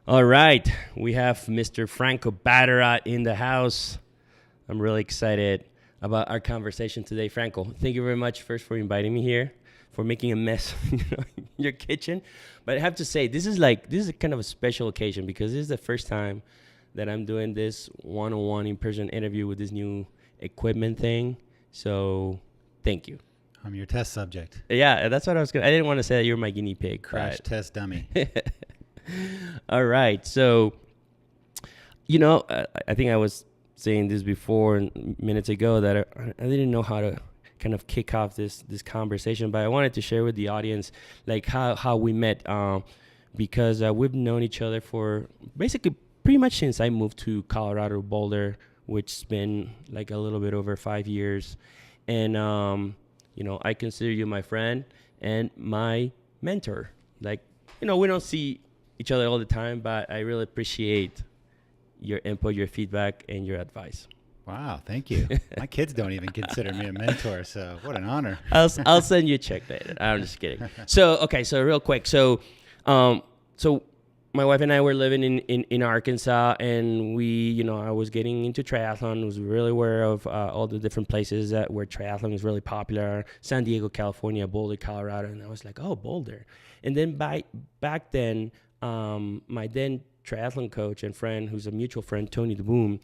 All right, we have Mr. Franko Vatterott in the house. I'm really excited about our conversation today. Franco, thank you very much first for inviting me here, for making a mess in your kitchen. But I have to say, this is kind of a special occasion because this is the first time that I'm doing this one-on-one in-person interview with this new equipment thing. So thank you. I'm your test subject. Yeah, that's what I was going to. I didn't want to say that you're my guinea pig. Crash test dummy. All right. So, I think I was saying this before minutes ago that I didn't know how to kind of kick off this conversation, but I wanted to share with the audience like how we met, because we've known each other for basically pretty much since I moved to Colorado Boulder, which's been like a little bit over 5 years. And, I consider you my friend and my mentor. Like, we don't see each other all the time, but I really appreciate your input, your feedback, and your advice. Wow, thank you. My kids don't even consider me a mentor, so what an honor. I'll send you a check later. I'm just kidding. So real quick. So my wife and I were living in Arkansas, and I was getting into triathlon. I was really aware of all the different places where triathlon is really popular. San Diego, California, Boulder, Colorado. And I was like, oh, Boulder. And then back then, my then triathlon coach and friend, who's a mutual friend, Tony DeBoom,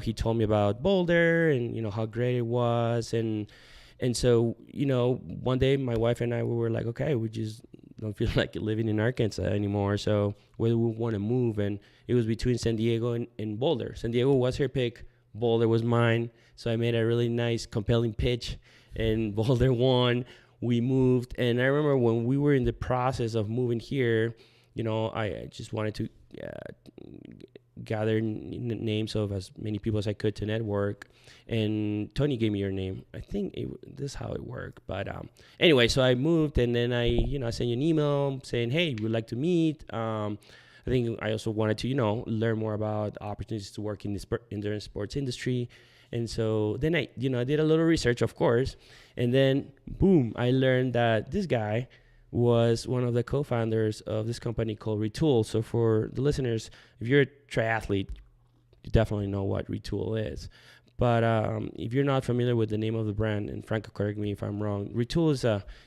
he told me about Boulder and, how great it was. And so, one day my wife and I, we were like, okay, we just don't feel like living in Arkansas anymore. So where do we want to move? And it was between San Diego and Boulder. San Diego was her pick. Boulder was mine. So I made a really nice, compelling pitch, and Boulder won. We moved. And I remember when we were in the process of moving here, I just wanted to gather names of as many people as I could to network. And Tony gave me your name. I think this is how it worked. But anyway, so I moved, and then I sent you an email saying, hey, we'd like to meet. I think I also wanted to, learn more about opportunities to work in the endurance sports industry. And so then I did a little research, of course. And then, boom, I learned that this guy was one of the co-founders of this company called Retul. So for the listeners, if you're a triathlete, you definitely know what Retul is. But if you're not familiar with the name of the brand, and Franco, correct me if I'm wrong, Retul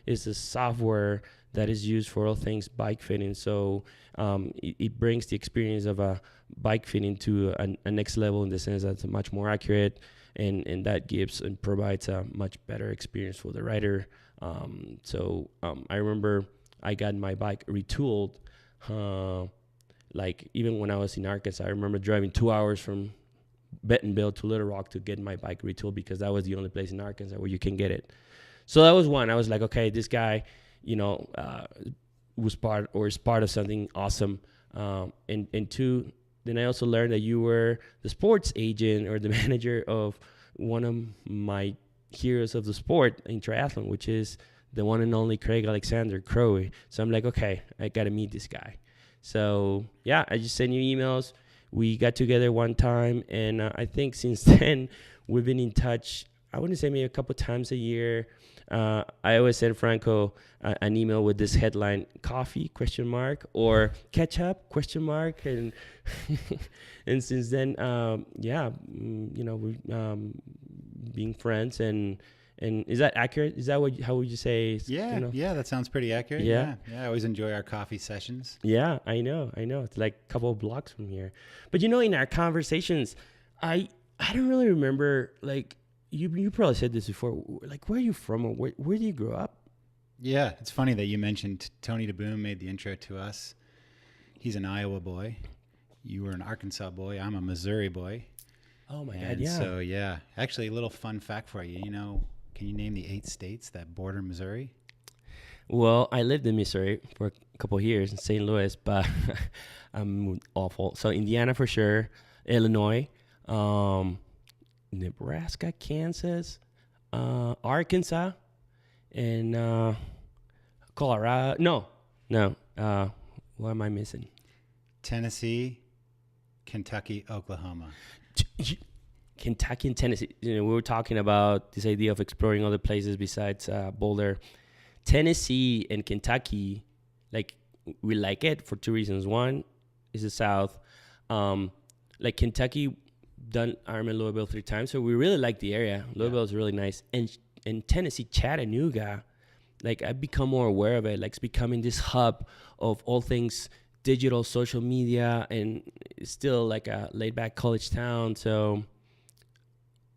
is a software that is used for all things bike fitting. So it brings the experience of a bike fitting to a next level in the sense that it's much more accurate, and that gives and provides a much better experience for the rider. So I remember I got my bike retuled. Like even when I was in Arkansas, I remember driving 2 hours from Bentonville to Little Rock to get my bike retuled because that was the only place in Arkansas where you can get it. So that was one. I was like, okay, this guy, is part of something awesome. And two, then I also learned that you were the sports agent or the manager of one of my heroes of the sport in triathlon, which is the one and only Craig Alexander, Crowe. So I'm like, okay, I got to meet this guy. So yeah, I just sent you emails. We got together one time, and I think since then we've been in touch. I wouldn't say maybe a couple times a year. I always send Franco an email with this headline: "Coffee?" or "Ketchup?" And and since then, we've being friends, and is that accurate? Is that how would you say? Yeah, that sounds pretty accurate. Yeah, I always enjoy our coffee sessions. Yeah, I know. It's like a couple of blocks from here. But in our conversations, I don't really remember, like, you probably said this before, like, where are you from, or where do you grow up? Yeah, it's funny that you mentioned Tony DeBoom made the intro to us. He's an Iowa boy. You were an Arkansas boy. I'm a Missouri boy. Oh my God, yeah. So actually a little fun fact for you. Can you name the 8 states that border Missouri? Well, I lived in Missouri for a couple of years in St. Louis, but I'm awful. So Indiana for sure, Illinois, Nebraska, Kansas, Arkansas, and Colorado. No. What am I missing? Tennessee, Kentucky, Oklahoma. Kentucky and Tennessee. We were talking about this idea of exploring other places besides Boulder. Tennessee and Kentucky, like, we like it for 2 reasons. One, is the South. Like Kentucky, done Ironman Louisville 3 times, so we really like the area. Louisville is really nice, and in Tennessee, Chattanooga, like I've become more aware of it. Like it's becoming this hub of all things digital, social media, and it's still like a laid back college town. So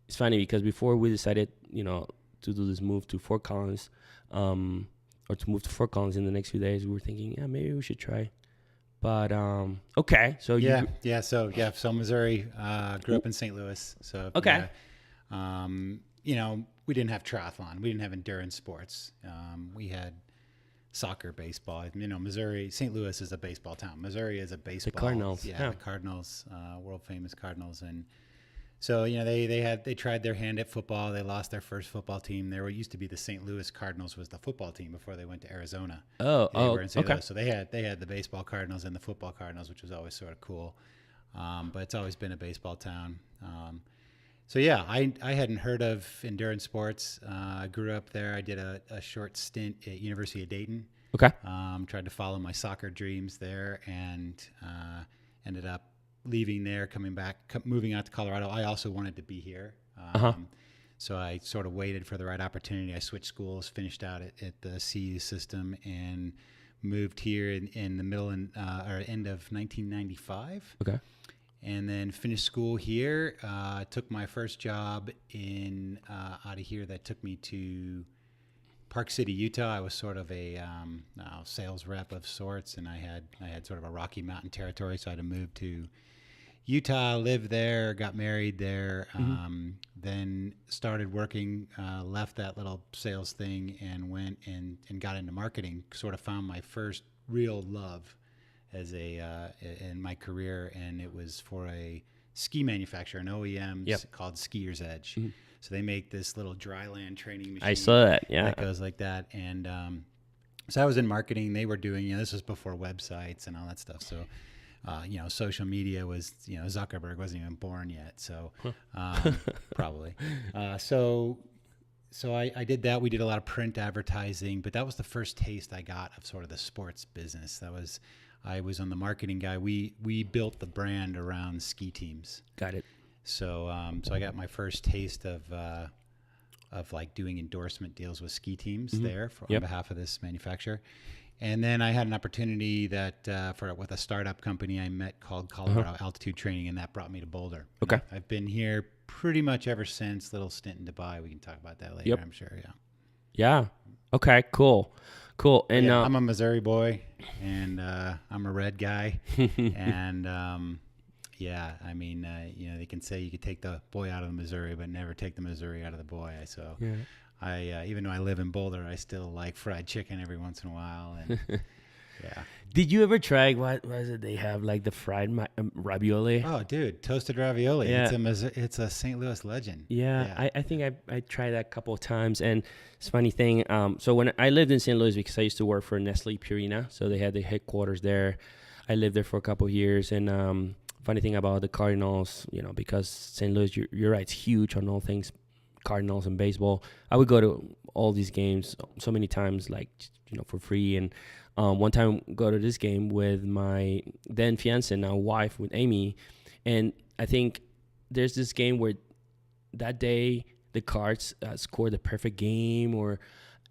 it's funny because before we decided, to do this move to Fort Collins, or to move to Fort Collins in the next few days, we were thinking, yeah, maybe we should try. But okay, so so Missouri, grew up in St. Louis. So okay, we didn't have triathlon, we didn't have endurance sports. We had soccer, baseball. Missouri, St. Louis is a baseball town. Missouri is a baseball. The Cardinals, the Cardinals, world famous Cardinals, and so they tried their hand at football. They lost their first football team. There used to be the St. Louis Cardinals was the football team before they went to Arizona. Okay. So they had the baseball Cardinals and the football Cardinals, which was always sort of cool. But it's always been a baseball town. I hadn't heard of endurance sports. I grew up there. I did a short stint at University of Dayton. Okay. Tried to follow my soccer dreams there, and ended up leaving there, coming back, moving out to Colorado. I also wanted to be here. So I sort of waited for the right opportunity. I switched schools, finished out at the CU system, and moved here in the middle or end of 1995. Okay. And then finished school here. Took my first job out of here that took me to Park City, Utah. I was sort of a sales rep of sorts, and I had sort of a Rocky Mountain territory, so I had to move to Utah, lived there, got married there, then started working, left that little sales thing and went and got into marketing, sort of found my first real love in my career, and it was for a ski manufacturer, an OEM called Skier's Edge. So they make this little dry land training machine. I saw that, yeah. That goes like that. And so I was in marketing. They were doing, this was before websites and all that stuff. So, social media was, Zuckerberg wasn't even born yet. So probably. So I did that. We did a lot of print advertising, but that was the first taste I got of sort of the sports business. I was on the marketing guy. We built the brand around ski teams. Got it. So I got my first taste of like doing endorsement deals with ski teams there on behalf of this manufacturer. And then I had an opportunity with a startup company I met called Colorado Altitude Training, and that brought me to Boulder. Okay. I've been here pretty much ever since. Little stint in Dubai. We can talk about that later, I'm sure. Yeah. Yeah. Okay, cool. And I'm a Missouri boy, and I'm a red guy. And they can say you could take the boy out of the Missouri, but never take the Missouri out of the boy. So I even though I live in Boulder, I still like fried chicken every once in a while. And yeah. Did you ever try what is it? They have like the fried ravioli. Oh, dude, toasted ravioli. Yeah. It's a St. Louis legend. Yeah. I think I tried that a couple of times, and it's a funny thing. So when I lived in St. Louis, because I used to work for Nestle Purina, so they had the headquarters there. I lived there for a couple of years, and funny thing about the Cardinals, because St. Louis, you're right, it's huge on all things Cardinals and baseball. I would go to all these games so many times, like, for free. And one time go to this game with my then fiance, now wife, with Amy. And I think there's this game where that day the Cards scored the perfect game, or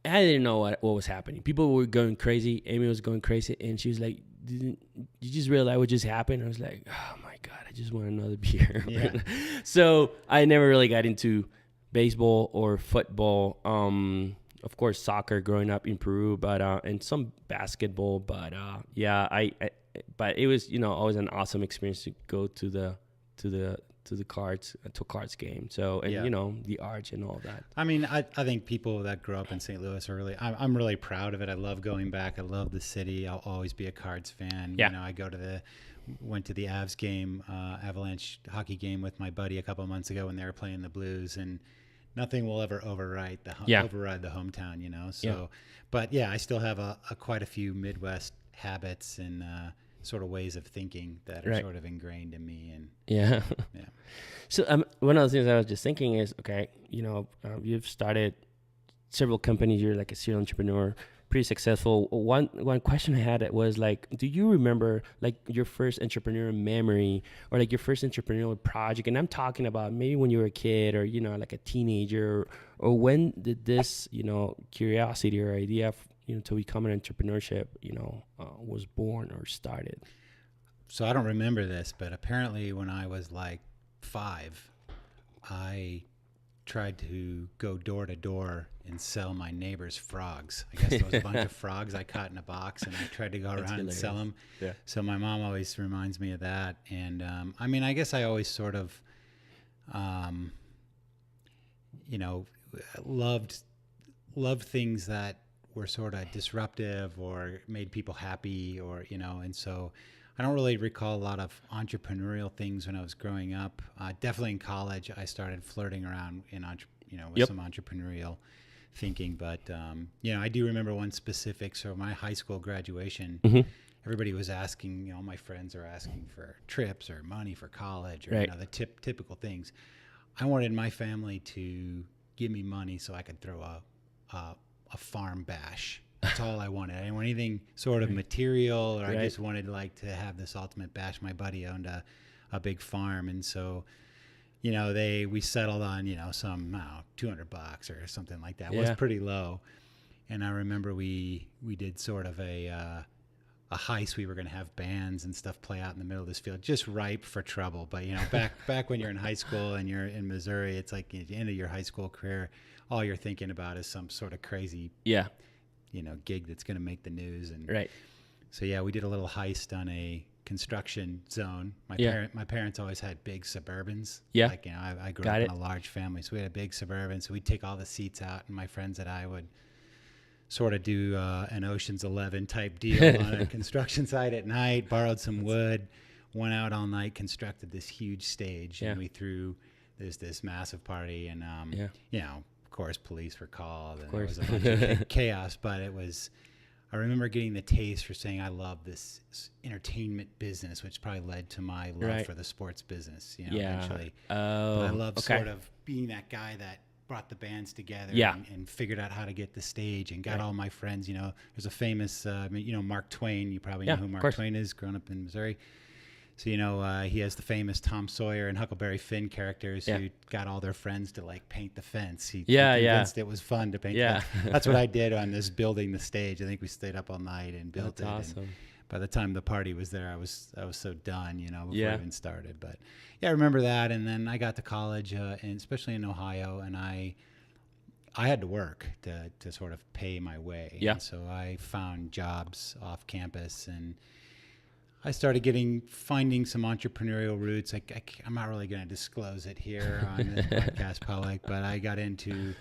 I didn't know what was happening. People were going crazy. Amy was going crazy, and she was like, "Didn't you just realize what just happened?" I was like, "Oh my God, I just want another beer." Yeah. So I never really got into baseball or football. Of course, soccer growing up in Peru, but and some basketball. But but it was always an awesome experience to go to the Cards game. So and the arch and all that. I mean, I think people that grow up in St. Louis are really. I'm really proud of it. I love going back. I love the city. I'll always be a Cards fan. Yeah. I went to the Avs game, Avalanche hockey game with my buddy a couple of months ago when they were playing the Blues, and nothing will ever override the hometown. So, yeah. But yeah, I still have quite a few Midwest habits and sort of ways of thinking that are sort of ingrained in me. And yeah. So one of the things I was just thinking is, okay, you've started several companies. You're like a serial entrepreneur, pretty successful. One question I had was like, do you remember like your first entrepreneurial memory or like your first entrepreneurial project? And I'm talking about maybe when you were a kid or, you know, like a teenager, or when did this, you know, curiosity or idea, you know, to become an entrepreneurship, you know, was born or started? So I don't remember this, but apparently when I was like 5, I tried to go door to door and sell my neighbor's frogs. I guess there was a bunch of frogs I caught in a box, and I tried to go around and sell them. Yeah. So my mom always reminds me of that. And I mean, I guess I always sort of, you know, loved things that were sort of disruptive or made people happy, or, you know, and so I don't really recall a lot of entrepreneurial things when I was growing up. Definitely in college, I started flirting around with some entrepreneurial thinking. But you know, I do remember one specific. So my high school graduation, everybody was asking. You know, my friends are asking for trips or money for college, or you know, the typical things. I wanted my family to give me money so I could throw a farm bash. That's all I wanted. I didn't want anything sort of material, or I just wanted like to have this ultimate bash. My buddy owned a big farm, and so, you know, we settled on, you know, some $200 or something like that. It was pretty low. And I remember we did sort of a heist. We were going to have bands and stuff play out in the middle of this field, just ripe for trouble. But, you know, back when you're in high school and you're in Missouri, it's like at the end of your high school career, all you're thinking about is some sort of crazy you know, gig that's going to make the news. And so, yeah, we did a little heist on a construction zone. My parents always had big Suburbans. Like, you know, I grew up in a large family, so we had a big Suburban. So we'd take all the seats out, and my friends and I would sort of do an Ocean's 11 type deal on a construction site at night, borrowed some wood, went out all night, constructed this huge stage, and we threw this massive party. And, you know, of course, police were called, and it was a bunch of chaos. But I remember getting the taste for saying I love this entertainment business, which probably led to my love for the sports business. You know, eventually. But I loved sort of being that guy that brought the bands together and figured out how to get the stage and got all my friends. You know, there's a famous, you know, Mark Twain. You probably know who Mark Twain is, growing up in Missouri. So, you know, he has the famous Tom Sawyer and Huckleberry Finn characters who got all their friends to, like, paint the fence. He convinced it was fun to paint the fence. That's what I did on this building the stage. I think we stayed up all night and built it. That's awesome. And by the time the party was there, I was so done, you know, before it even started. But, yeah, I remember that. And then I got to college, and especially in Ohio, and I had to work to sort of pay my way. And so I found jobs off campus, and I started finding some entrepreneurial roots. I'm not really going to disclose it here on this podcast public, but I got into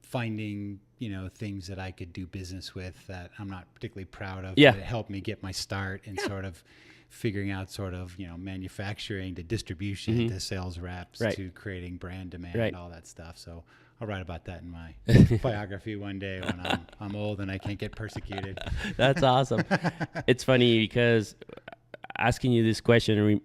finding, you know, things that I could do business with that I'm not particularly proud of. But it helped me get my start in sort of figuring out sort of, you know, manufacturing to distribution to sales reps to creating brand demand and all that stuff. So I'll write about that in my biography one day when I'm old and I can't get persecuted. That's awesome. It's funny because asking you this question,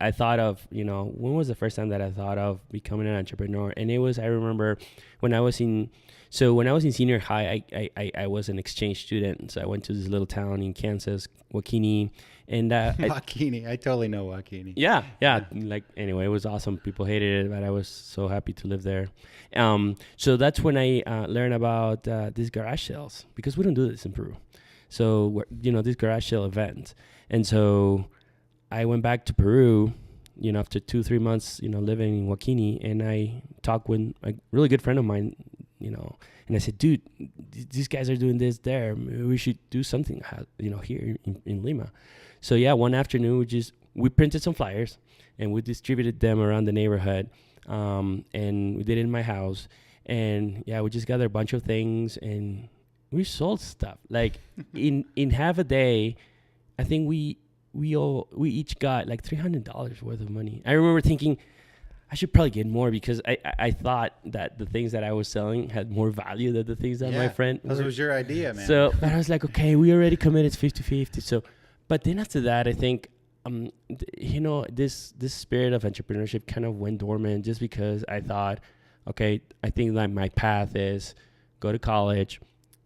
I thought of, you know, when was the first time that I thought of becoming an entrepreneur? And it was, I remember when I was in senior high, I was an exchange student. So I went to this little town in Kansas, Wakini. And Wakini, I totally know Wakini. Yeah. Like, anyway, it was awesome. People hated it, but I was so happy to live there. So that's when I learned about these garage sales, because we don't do this in Peru. So, you know, these garage sale events. And so I went back to Peru, you know, after 2-3 months, you know, living in Wakini, and I talked with a really good friend of mine, you know, and I said, dude, these guys are doing this there. Maybe we should do something, you know, here in Lima. So, yeah, one afternoon, we printed some flyers, and we distributed them around the neighborhood, and we did it in my house. And, yeah, we just gathered a bunch of things, and we sold stuff. Like, in half a day, I think we each got, like, $300 worth of money. I remember thinking, I should probably get more, because I thought that the things that I was selling had more value than the things that my friend... That was your idea, man. So, but I was like, okay, we already committed 50-50. So... But then after that, I think, you know, this spirit of entrepreneurship kind of went dormant, just because I thought, okay, I think like my path is go to college,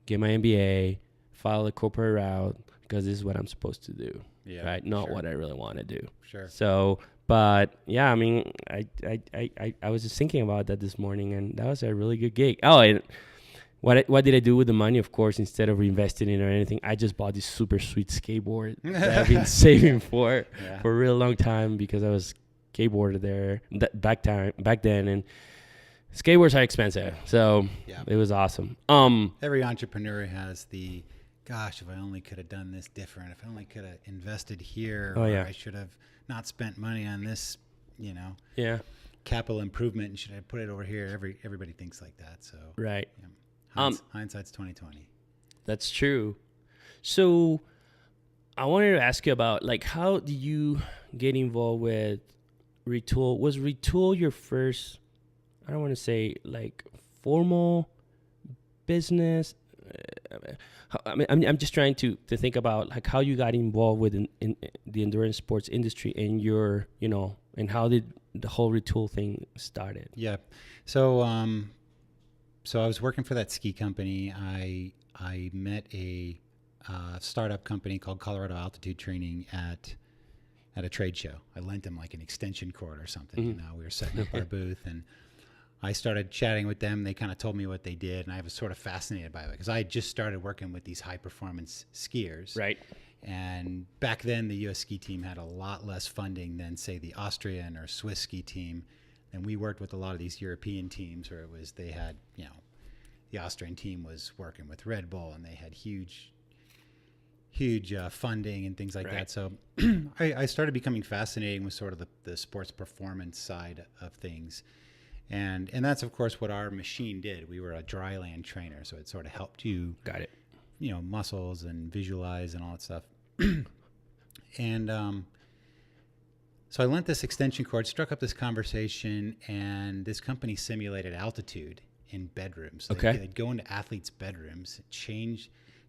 get my MBA, follow the corporate route because this is what I'm supposed to do. Yeah, right? Not what I really want to do. Sure. So, but yeah, I mean, I was just thinking about that this morning, and that was a really good gig. Oh, and what did I do with the money? Of course, instead of reinvesting it or anything, I just bought this super sweet skateboard that I've been saving for a real long time because I was skateboarder there back then, and skateboards are expensive. So it was awesome. Every entrepreneur has the, gosh, if I only could have done this different, if I only could have invested here, I should have not spent money on this, capital improvement, and should I put it over here? Everybody thinks like that. So right. Hindsight's 2020. That's true. So I wanted to ask you about, like, how did you get involved with Retul? Was Retul your first, I don't want to say like formal business? I mean, I'm just trying to think about like how you got involved with in the endurance sports industry and your, and how did the whole Retul thing started? Yeah. So I was working for that ski company. I met a startup company called Colorado Altitude Training at a trade show. I lent them like an extension cord or something. Mm-hmm. We were setting up our booth, and I started chatting with them. They kind of told me what they did, and I was sort of fascinated by it because I had just started working with these high-performance skiers. Right. And back then, the U.S. ski team had a lot less funding than, say, the Austrian or Swiss ski team. And we worked with a lot of these European teams where they had, the Austrian team was working with Red Bull, and they had huge funding and things like that. So I started becoming fascinated with sort of the sports performance side of things. And that's, of course, what our machine did. We were a dry land trainer, so it sort of helped you, muscles and visualize and all that stuff. And so I lent this extension cord, struck up this conversation, and this company simulated altitude in bedrooms. So they'd go into athletes' bedrooms,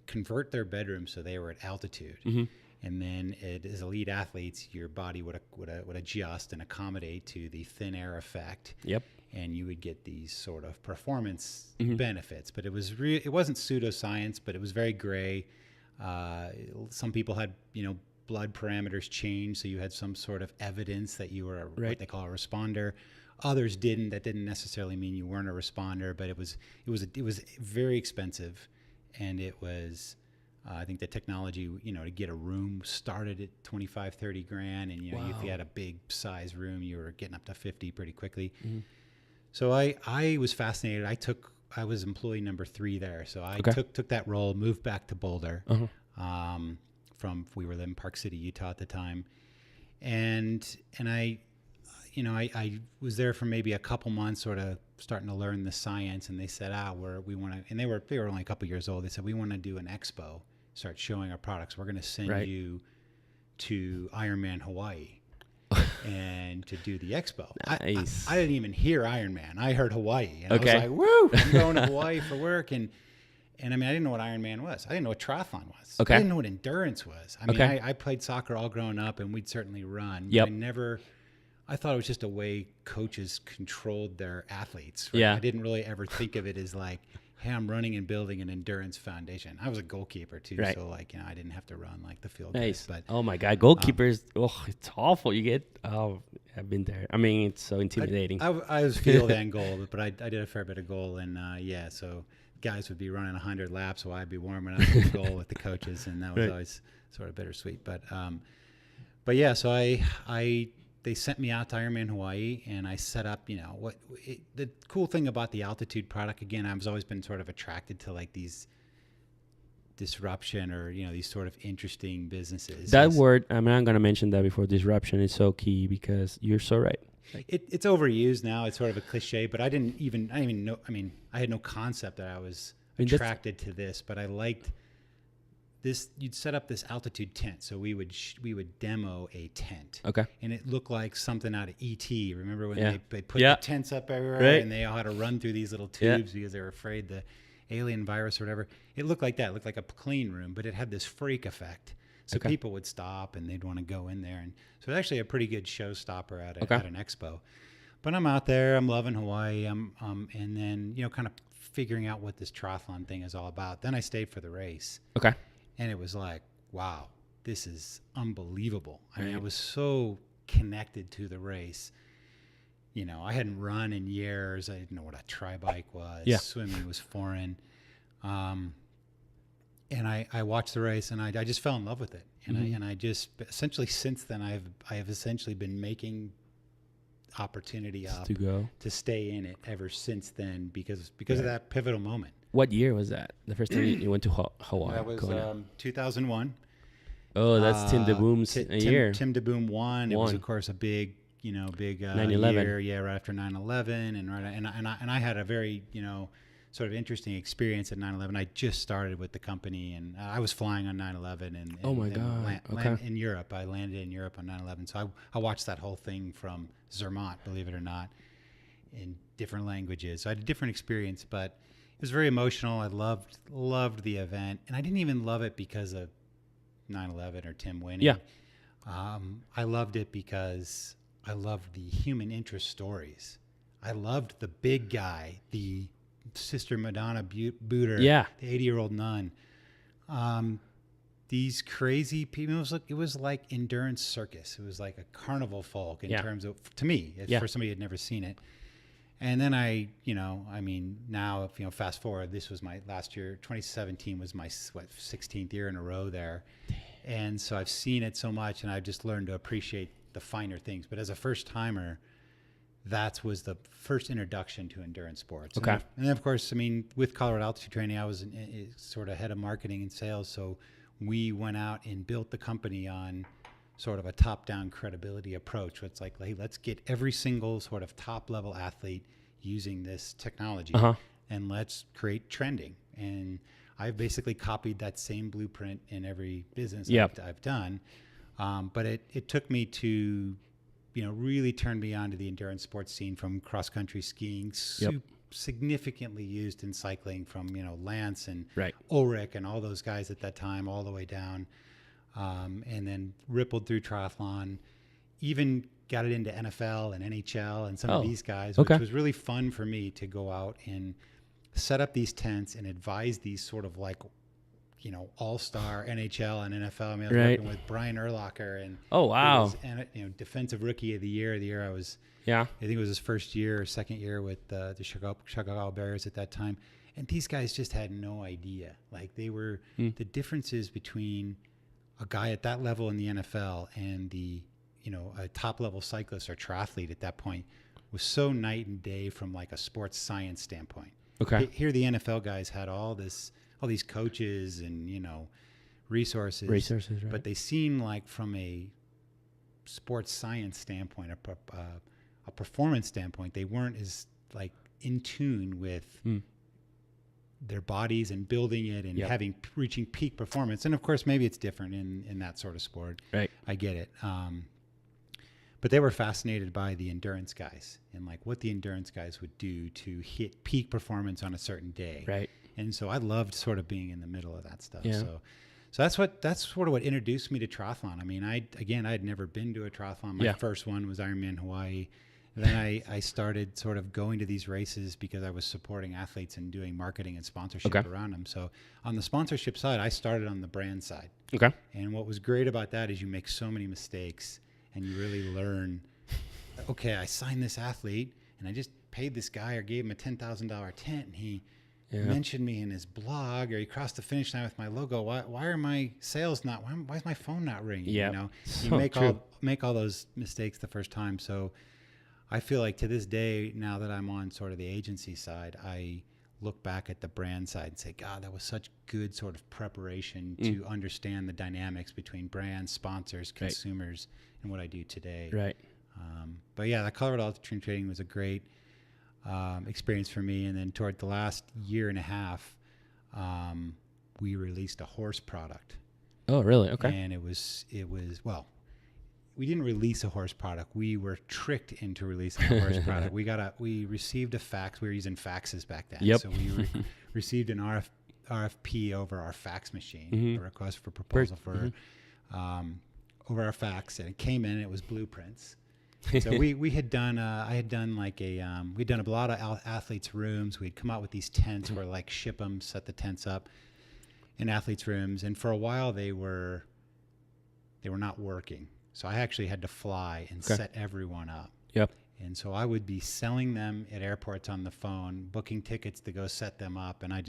convert their bedrooms so they were at altitude. Mm-hmm. And then as elite athletes, your body would adjust and accommodate to the thin air effect. Yep. And you would get these sort of performance benefits. But it wasn't pseudoscience, but it was very gray. Some people had, blood parameters change, so you had some sort of evidence that you were what they call a responder. Others didn't. That didn't necessarily mean you weren't a responder, but it was very expensive, and it was. I think the technology, to get a room started at 25, 30 grand, and if you had a big size room, you were getting up to 50 pretty quickly. Mm-hmm. So I was fascinated. I was employee number 3 there, so I took that role, moved back to Boulder. Uh-huh. We were in Park City, Utah at the time, and I was there for maybe a couple months, sort of starting to learn the science. And they said, we want to, and they were only a couple years old. They said, we want to do an expo, start showing our products. We're going to send you to Ironman Hawaii and to do the expo. Nice. I didn't even hear Ironman. I heard Hawaii, and I was like, woo! I'm going to Hawaii for work, and I mean, I didn't know what Ironman was. I didn't know what triathlon was. Okay. I didn't know what endurance was. I mean, I played soccer all growing up, and we'd certainly run. Yep. I thought it was just a way coaches controlled their athletes. Right? Yeah. I didn't really ever think of it as like, hey, I'm running and building an endurance foundation. I was a goalkeeper too, so I didn't have to run like the field guys. But oh my God, goalkeepers! It's awful. I've been there. I mean, it's so intimidating. I was field and goal, but I did a fair bit of goal, and so guys would be running 100 laps while I'd be warming up the goal with the coaches, and that was always sort of bittersweet. But so they sent me out to Ironman Hawaii, and I set up, the cool thing about the altitude product, again, I've always been sort of attracted to like these disruption or, these sort of interesting businesses. That word, I'm not going to mention that before, disruption, is so key because you're so right. It's overused now. It's sort of a cliche, but I didn't even know, I had no concept that I was attracted to this, but I liked this. You'd set up this altitude tent, so we would demo a tent. Okay. And it looked like something out of E.T. Remember when they put the tents up everywhere, and they all had to run through these little tubes because they were afraid the alien virus or whatever. It looked like that. It looked like a clean room, but it had this freak effect. So people would stop and they'd want to go in there, and so it's actually a pretty good showstopper at an expo. But I'm out there. I'm loving Hawaii. And then kind of figuring out what this triathlon thing is all about. Then I stayed for the race. Okay. And it was like, wow, this is unbelievable. I mean, I Right. was so connected to the race. You know, I hadn't run in years. I didn't know what a tri-bike was. Yeah. Swimming was foreign. And I watched the race, and I just fell in love with it. And I just essentially since then I have essentially been making opportunity up To go. to stay in it ever since then because of that pivotal moment. What year was that? The first time you went to Hawaii? That was Kona? 2001. Oh, that's Tim DeBoom's year. Tim DeBoom won. It was, of course, a big 9/11. year. Yeah, right after 9/11, and I had a very sort of interesting experience at 9/11. I just started with the company, and I was flying on 9/11, and Oh my God! Okay. in Europe. I landed in Europe on 9/11, so I watched that whole thing from Zermatt, believe it or not, in different languages. So I had a different experience, but it was very emotional. I loved the event, and I didn't even love it because of 9/11 or Tim winning. Yeah. I loved it because I loved the human interest stories. I loved the big guy, the Sister Madonna Booter, Yeah. the 80-year-old nun. These crazy people. It was like endurance circus. It was like a carnival folk in terms of, to me, for somebody who had never seen it. And then now, fast forward, this was my last year. 2017 was my 16th year in a row there. And so I've seen it so much, and I've just learned to appreciate the finer things. But as a first timer, that was the first introduction to endurance sports. Okay. And then, of course, with Colorado Altitude Training, I was sort of head of marketing and sales. So we went out and built the company on sort of a top-down credibility approach. It's like, hey, let's get every single sort of top-level athlete using this technology, and let's create trending. And I've basically copied that same blueprint in every business I've done. But it took me to, really turn me on to the endurance sports scene, from cross-country skiing, significantly used in cycling from, Lance and Ulrich and all those guys at that time, all the way down. And then rippled through triathlon, even got it into NFL and NHL and some of these guys, which was really fun for me to go out and set up these tents and advise these sort of like, all-star NHL and NFL. I mean, I was working with Brian Urlacher, and defensive rookie of the year I was, I think it was his first year or second year with the Chicago Bears at that time. And these guys just had no idea. Like, they were the differences between a guy at that level in the NFL and a top level cyclist or triathlete at that point was so night and day from like a sports science standpoint. Okay. Here the NFL guys had all these coaches and, resources, right. But they seem like, from a sports science standpoint, a performance standpoint, they weren't as like in tune with their bodies and building it and reaching peak performance. And of course, maybe it's different in that sort of sport. Right. I get it. But they were fascinated by the endurance guys and like what the endurance guys would do to hit peak performance on a certain day. Right. And so I loved sort of being in the middle of that stuff. Yeah. So that's sort of what introduced me to triathlon. I mean, I'd never been to a triathlon. My first one was Ironman Hawaii. Then I started sort of going to these races because I was supporting athletes and doing marketing and sponsorship around them. So on the sponsorship side, I started on the brand side. Okay. And what was great about that is you make so many mistakes and you really learn, okay, I signed this athlete and I just paid this guy or gave him a $10,000 tent, and he mentioned me in his blog, or he crossed the finish line with my logo. Why are my sales not, why is my phone not ringing? You make all those mistakes the first time. So I feel like to this day, now that I'm on sort of the agency side, I look back at the brand side and say, God, that was such good sort of preparation to understand the dynamics between brands, sponsors, consumers, and what I do today. Right. But yeah, the Colorado Altitude Training was a great experience for me. And then toward the last year and a half, we released a horse product. Oh, really? Okay. And it was well, we didn't release a horse product. We were tricked into releasing a horse product. We received a fax. We were using faxes back then. Yep. So we received an RFP over our fax machine, a request for proposal over our fax, and it came in. It was blueprints, So we had done, I had done like we'd done a lot of athletes' rooms. We'd come out with these tents where like ship them, set the tents up in athletes' rooms. And for a while they were not working. So I actually had to fly and set everyone up. Yep. And so I would be selling them at airports on the phone, booking tickets to go set them up. And I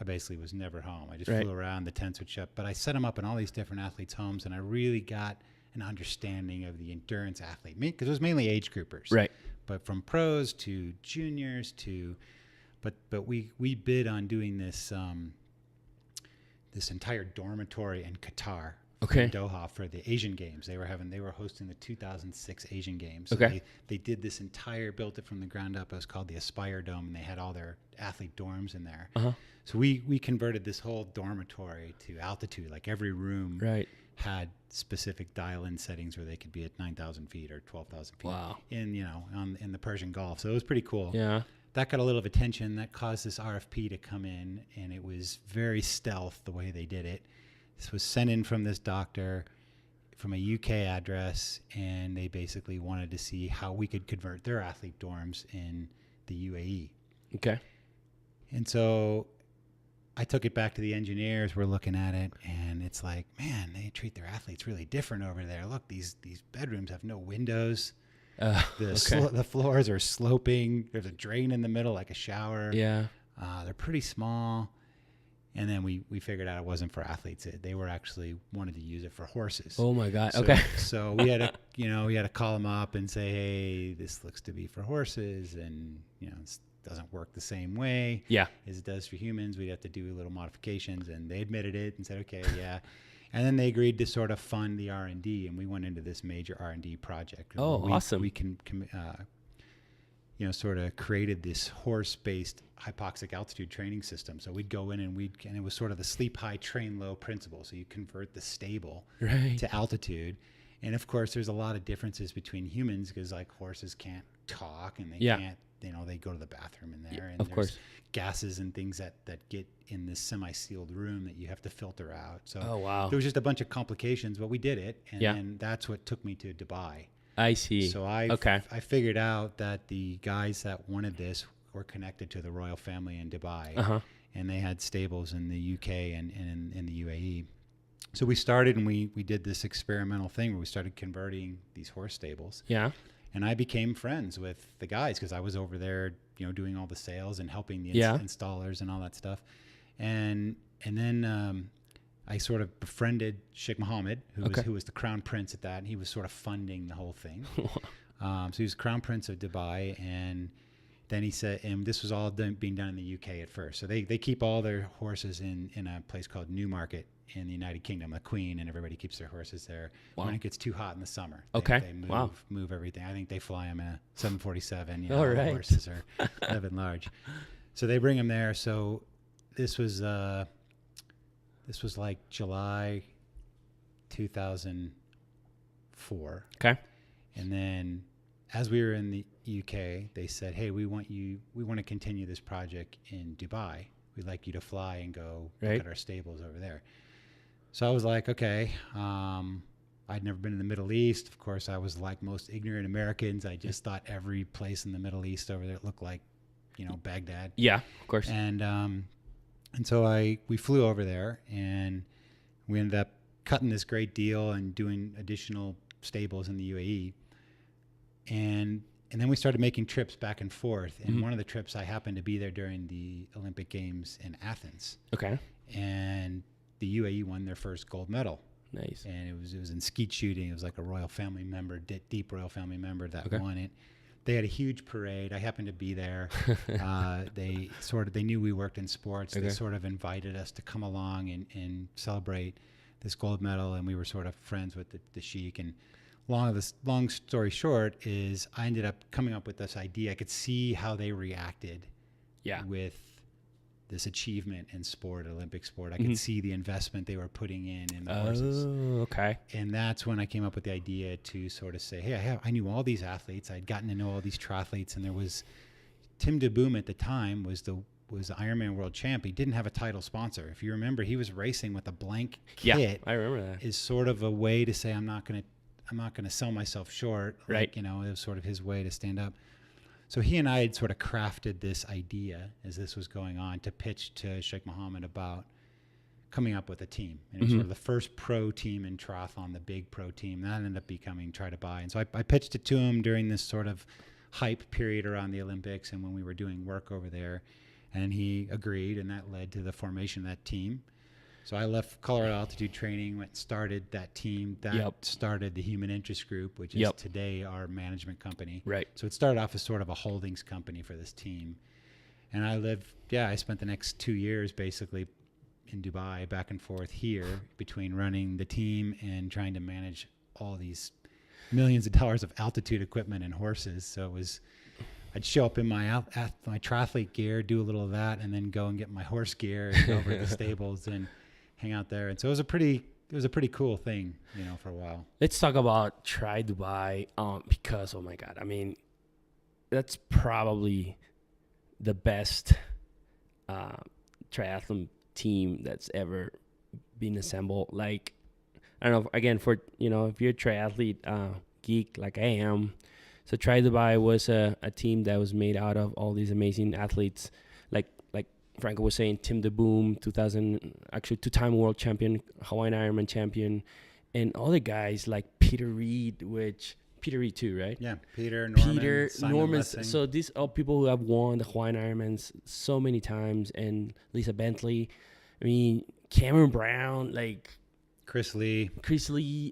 basically was never home. I just flew around, the tents would ship. But I set them up in all these different athletes' homes, and I really got an understanding of the endurance athlete, because it was mainly age groupers. Right. But from pros to juniors to, but we bid on doing this this entire dormitory in Qatar. In Doha for the Asian Games. They were hosting the 2006 Asian Games. So they did this built it from the ground up. It was called the Aspire Dome, and they had all their athlete dorms in there. So we converted this whole dormitory to altitude. Like every room had specific dial-in settings where they could be at 9,000 feet or 12,000 feet. Wow. In the Persian Gulf. So it was pretty cool. Yeah. That got a little of attention. That caused this RFP to come in, and it was very stealth the way they did it. This was sent in from this doctor from a UK address, and they basically wanted to see how we could convert their athlete dorms in the UAE. Okay. And so I took it back to the engineers. We're looking at it, and it's like, man, they treat their athletes really different over there. Look, these bedrooms have no windows. The floors are sloping. There's a drain in the middle, like a shower. Yeah. They're pretty small. And then we figured out it wasn't for athletes. They were actually wanted to use it for horses. Oh my God. So, so we had to call them up and say, hey, this looks to be for horses, and it doesn't work the same way as it does for humans. We'd have to do little modifications, and they admitted it and said, okay, yeah. And then they agreed to sort of fund the R&D, and we went into this major R&D project. Awesome. We can sort of created this horse-based hypoxic altitude training system. So we'd go in and it was sort of the sleep high, train low principle. So you convert the stable to altitude. And of course, there's a lot of differences between humans, because like horses can't talk, and they can't, they go to the bathroom in there. And there's gases and things that get in this semi-sealed room that you have to filter out. So there was just a bunch of complications, but we did it. And then that's what took me to Dubai. I see. So I figured out that the guys that wanted this were connected to the royal family in Dubai, and they had stables in the UK and in the UAE. So we started, and we did this experimental thing where we started converting these horse stables. Yeah. And I became friends with the guys, because I was over there, doing all the sales and helping the installers and all that stuff. And then I sort of befriended Sheikh Mohammed, who was the crown prince at that, and he was sort of funding the whole thing. So he was crown prince of Dubai, and then he said, and this was all being done in the UK at first. So they keep all their horses in a place called Newmarket in the United Kingdom. The Queen and everybody keeps their horses there when it gets too hot in the summer. They move everything. I think they fly them in a 747. The horses are living large. So they bring them there. So this was like July 2004. Okay. And then as we were in the UK, they said, hey, we want to continue this project in Dubai. We'd like you to fly and go look at our stables over there. So I was like, okay. I'd never been in the Middle East. Of course, I was like most ignorant Americans. I just thought every place in the Middle East over there looked like, Baghdad. Yeah, of course. And so we flew over there, and we ended up cutting this great deal and doing additional stables in the UAE. And then we started making trips back and forth. And one of the trips, I happened to be there during the Olympic Games in Athens. Okay. And the UAE won their first gold medal. Nice. And it was in skeet shooting. It was like a royal family member, deep royal family member that won it. They had a huge parade. I happened to be there. They knew we worked in sports. They sort of invited us to come along and celebrate this gold medal. And we were sort of friends with the sheik. And long story short is I ended up coming up with this idea. I could see how they reacted with this achievement in sport, Olympic sport. I could see the investment they were putting in the horses. Oh, okay. And that's when I came up with the idea to sort of say, hey, I knew all these athletes. I'd gotten to know all these triathletes, and there was Tim DeBoom at the time was the Ironman world champ. He didn't have a title sponsor. If you remember, he was racing with a blank kit. Yeah, I remember that. Is sort of a way to say, I'm not going not going to sell myself short. Right. Like, it was sort of his way to stand up. So he and I had sort of crafted this idea as this was going on to pitch to Sheikh Mohammed about coming up with a team. And it was sort of the first pro team in triathlon, the big pro team. That ended up becoming Try to Buy. And so I pitched it to him during this sort of hype period around the Olympics and when we were doing work over there. And he agreed, and that led to the formation of that team. So I left Colorado Altitude Training, went and started that team. That started the Human Interest Group, which is today our management company. Right. So it started off as sort of a holdings company for this team. And I spent the next 2 years basically in Dubai, back and forth here between running the team and trying to manage all these millions of dollars of altitude equipment and horses. So I'd show up in my triathlete gear, do a little of that, and then go and get my horse gear and go over to the stables and hang out there. And so it was a pretty cool thing, for a while. Let's talk about Try Dubai, because, oh my God, I mean, that's probably the best triathlon team that's ever been assembled. Like, I don't know, again, for, if you're a triathlete geek like I am, so Try Dubai was a team that was made out of all these amazing athletes, like Franko was saying, Tim de Boom, two-time world champion, Hawaiian Ironman champion, and other guys like Peter Reed too, right? Yeah, Norman. So these are people who have won the Hawaiian Ironmans so many times, and Lisa Bentley, I mean, Cameron Brown, like Chris Lee,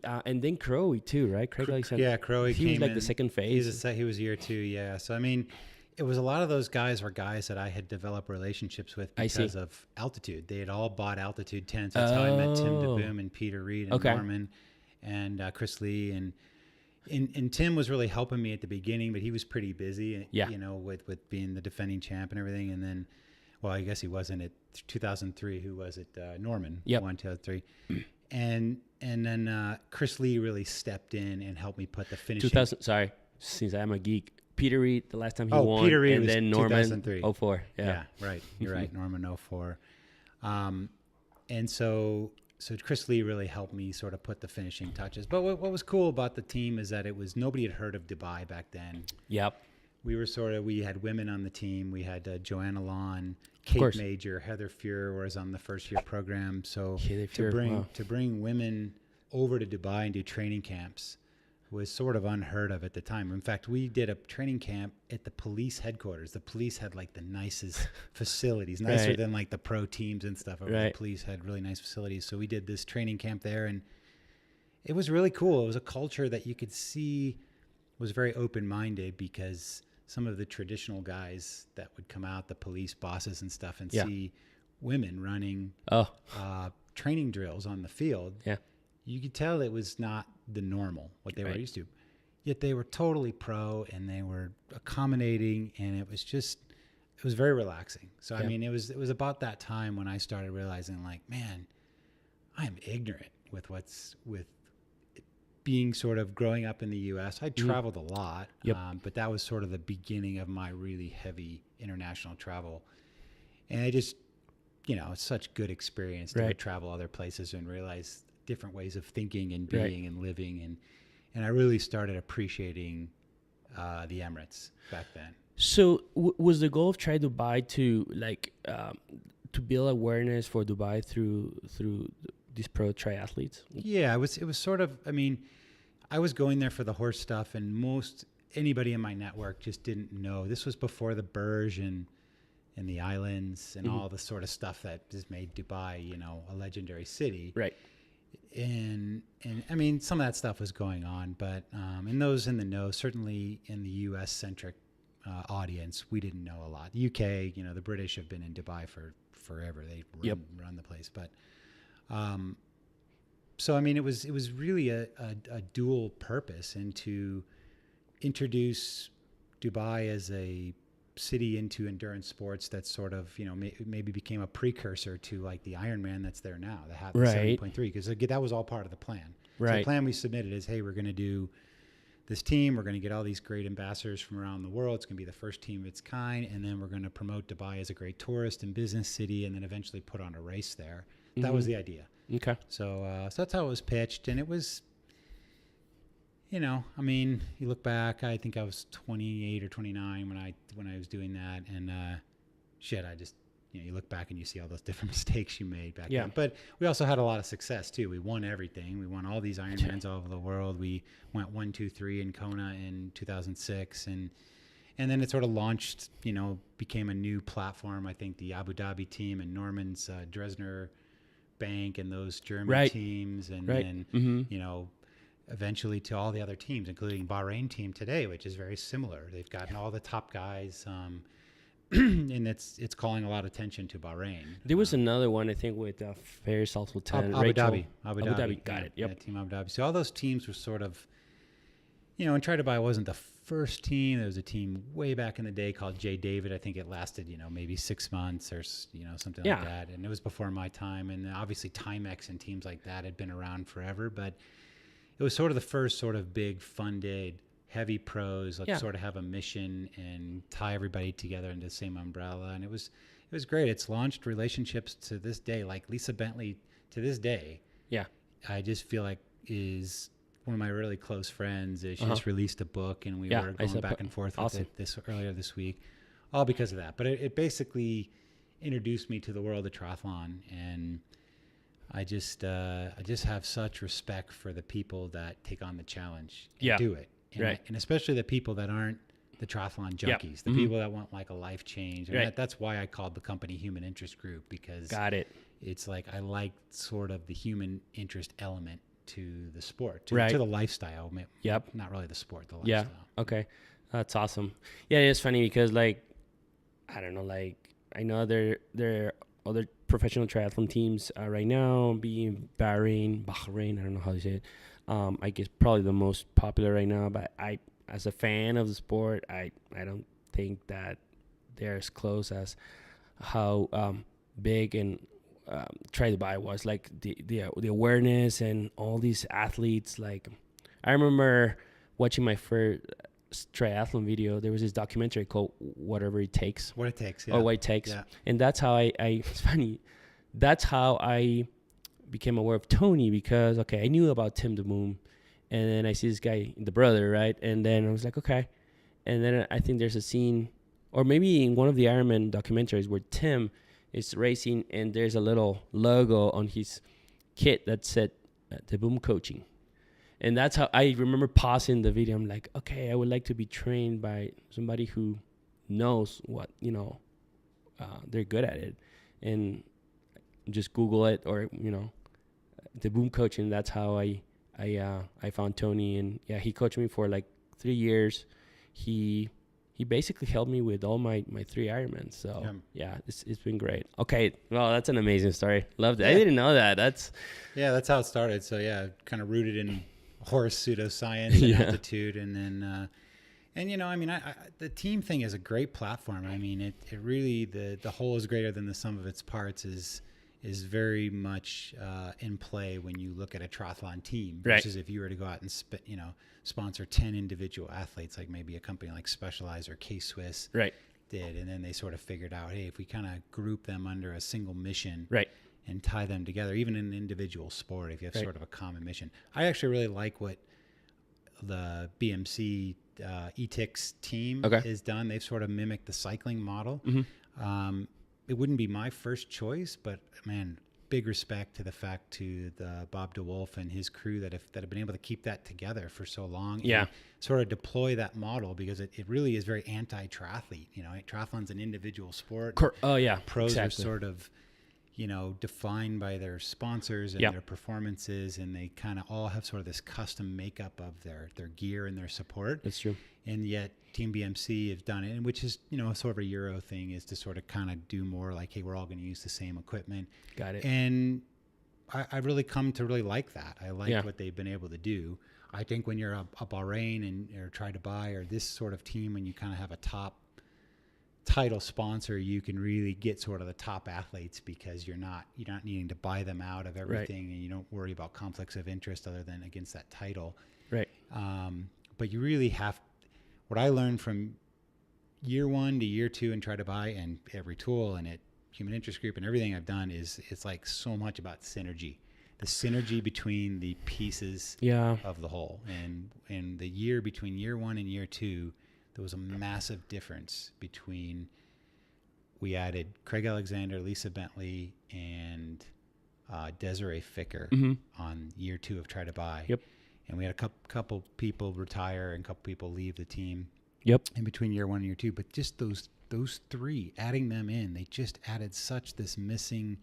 and then Crowe too, right? Crowe. He was like the second phase. He was year 2, yeah. So I mean, it was a lot of those guys were guys that I had developed relationships with because of altitude. They had all bought altitude tents. That's how I met Tim de Boom and Peter Reed and Norman and Chris Lee. And Tim was really helping me at the beginning, but he was pretty busy, with being the defending champ and everything. And then, well, I guess he wasn't at 2003. Who was it? Norman. Yep. 1, 2, 3. And then Chris Lee really stepped in and helped me put the finishing. Since I'm a geek, Peter Reed, the last time he won, Peter Reed and was then Norman, 2003. 04. Yeah, right. You're right. Norman 04. And so Chris Lee really helped me sort of put the finishing touches. But what was cool about the team is that nobody had heard of Dubai back then. Yep. We had women on the team. We had Joanna Lawn, Kate Major, Heather Fuhr was on the first year program. So to bring women over to Dubai and do training camps was sort of unheard of at the time. In fact, we did a training camp at the police headquarters. The police had like the nicest facilities, nicer than like the pro teams and stuff. The police had really nice facilities. So we did this training camp there, and it was really cool. It was a culture that you could see was very open-minded, because some of the traditional guys that would come out, the police bosses and stuff, and see women running training drills on the field. Yeah. You could tell it was not the normal, what they were used to. Yet they were totally pro, and they were accommodating, and it was very relaxing. So, I mean, it was about that time when I started realizing, like, man, I'm ignorant with being sort of growing up in the U.S. I traveled a lot, but that was sort of the beginning of my really heavy international travel. And I just, it's such good experience to travel other places and realize different ways of thinking and being and living, and I really started appreciating the Emirates back then. So was the goal of Try Dubai to to build awareness for Dubai through these pro triathletes? Yeah, it was sort of, I mean, I was going there for the horse stuff, and anybody in my network just didn't know. This was before the Burj and the islands and all the sort of stuff that has made Dubai, a legendary city. Right. And I mean, some of that stuff was going on, but in those in the know, certainly in the U.S. centric audience, we didn't know a lot. The UK, the British have been in Dubai for forever. They run the place, but so I mean, it was really a dual purpose, and to introduce Dubai as a city into endurance sports that sort of, maybe became a precursor to like the Ironman that's there now, the 7.3, because that was all part of the plan. Right. So the plan we submitted is, hey, we're going to do this team. We're going to get all these great ambassadors from around the world. It's going to be the first team of its kind. And then we're going to promote Dubai as a great tourist and business city, and then eventually put on a race there. That was the idea. Okay. So that's how it was pitched. And it was you know, I mean, you look back, I think I was 28 or 29 when I was doing that. And, shit, I just, you know, you look back and you see all those different mistakes you made back then. But we also had a lot of success too. We won everything. We won all these Ironmans all over the world. We went 1, 2, 3 in Kona in 2006. And then it sort of launched, you know, became a new platform. I think the Abu Dhabi team and Norman's Dresdner Bank and those German teams. And then, you know, eventually to all the other teams, including Bahrain team today, which is very similar. They've gotten all the top guys, and it's calling a lot of attention to Bahrain. There was another one, I think, with Faris also Abu Dhabi. Abu Dhabi. Got it. Yep. Yeah, Team Abu Dhabi. So all those teams were sort of, you know, and Try to Buy wasn't the first team. There was a team way back in the day called J. David. I think it lasted, you know, maybe 6 months or, you know, something like that. And it was before my time. And obviously Timex and teams like that had been around forever, but it was sort of the first sort of big funded, heavy pros. Let's sort of have a mission and tie everybody together into the same umbrella. And it was great. It's launched relationships to this day. Like Lisa Bentley to this day. Yeah. I just feel like is one of my really close friends. She just released a book and we were going back and forth with it earlier this week, all because of that. But it basically introduced me to the world of triathlon, and I just have such respect for the people that take on the challenge and do it. And, and especially the people that aren't the triathlon junkies, the people that want like a life change. And that's why I called the company Human Interest Group, because it's like I like sort of the human interest element to the sport, to the lifestyle. Not really the sport, the lifestyle. Yeah. Okay. That's awesome. Yeah, it's funny because like, I don't know, like I know there are other professional triathlon teams right now, being Bahrain, I don't know how to say it. I guess probably the most popular right now, but I, as a fan of the sport, I don't think that they're as close as how big and Try to Buy was. Like the awareness and all these athletes. Like I remember watching my first triathlon video. There was this documentary called What It Takes. What It Takes, What It Takes. Yeah. And that's how I it's funny. That's how I became aware of Tony, because I knew about Tim the Moon, and then I see this guy, the brother, right? And then I was like, okay. And then I think there's a scene, or maybe in one of the Ironman documentaries, where Tim is racing and there's a little logo on his kit that said the Boom Coaching. And that's how I remember pausing the video. I'm like, okay, I would like to be trained by somebody who knows what, you know, they're good at it. And just Google it, or, you know, the Boom Coaching. That's how I found Tony. And yeah, he coached me for like 3 years. He basically helped me with all my 3 Ironmans. So yeah, it's been great. Okay, well, that's an amazing story. Loved it. I didn't know that. That's how it started. So yeah, kind of rooted in horse pseudoscience and altitude, and then and you know, I mean, I the team thing is a great platform. I mean, it really, the whole is greater than the sum of its parts is very much in play when you look at a triathlon team versus if you were to go out and sponsor 10 individual athletes, like maybe a company like Specialized or K-Swiss did, and then they sort of figured out, hey, if we kind of group them under a single mission and tie them together, even in an individual sport, if you have sort of a common mission. I actually really like what the BMC ETICS team has done. They've sort of mimicked the cycling model. It wouldn't be my first choice, but man, big respect to the fact to the Bob DeWolf and his crew that have been able to keep that together for so long. And sort of deploy that model, because it really is very anti-triathlete. You know, triathlon's an individual sport. Pros are sort of, you know, defined by their sponsors and their performances, and they kind of all have sort of this custom makeup of their gear and their support. That's true. And yet Team BMC has done it, and which is, you know, sort of a Euro thing, is to sort of kind of do more like, hey, we're all going to use the same equipment. Got it. And I really come to really like that. I like what they've been able to do. I think when you're a Bahrain or Try to Buy, or this sort of team, when you kind of have a top title sponsor, you can really get sort of the top athletes, because you're not needing to buy them out of everything, and you don't worry about conflicts of interest other than against that title. But you really have, what I learned from year 1 to year 2 and Try to Buy and at Retul and at Human Interest Group and everything I've done is it's like so much about synergy. the synergy between the pieces of the whole. And the year between year 1 and year 2, there was a massive difference between, we added Craig Alexander, Lisa Bentley, and Desiree Ficker on year 2 of Try to Buy. Yep. And we had a couple people retire and a couple people leave the team. Yep. In between year 1 and year 2, but just those 3, adding them in, they just added such this missing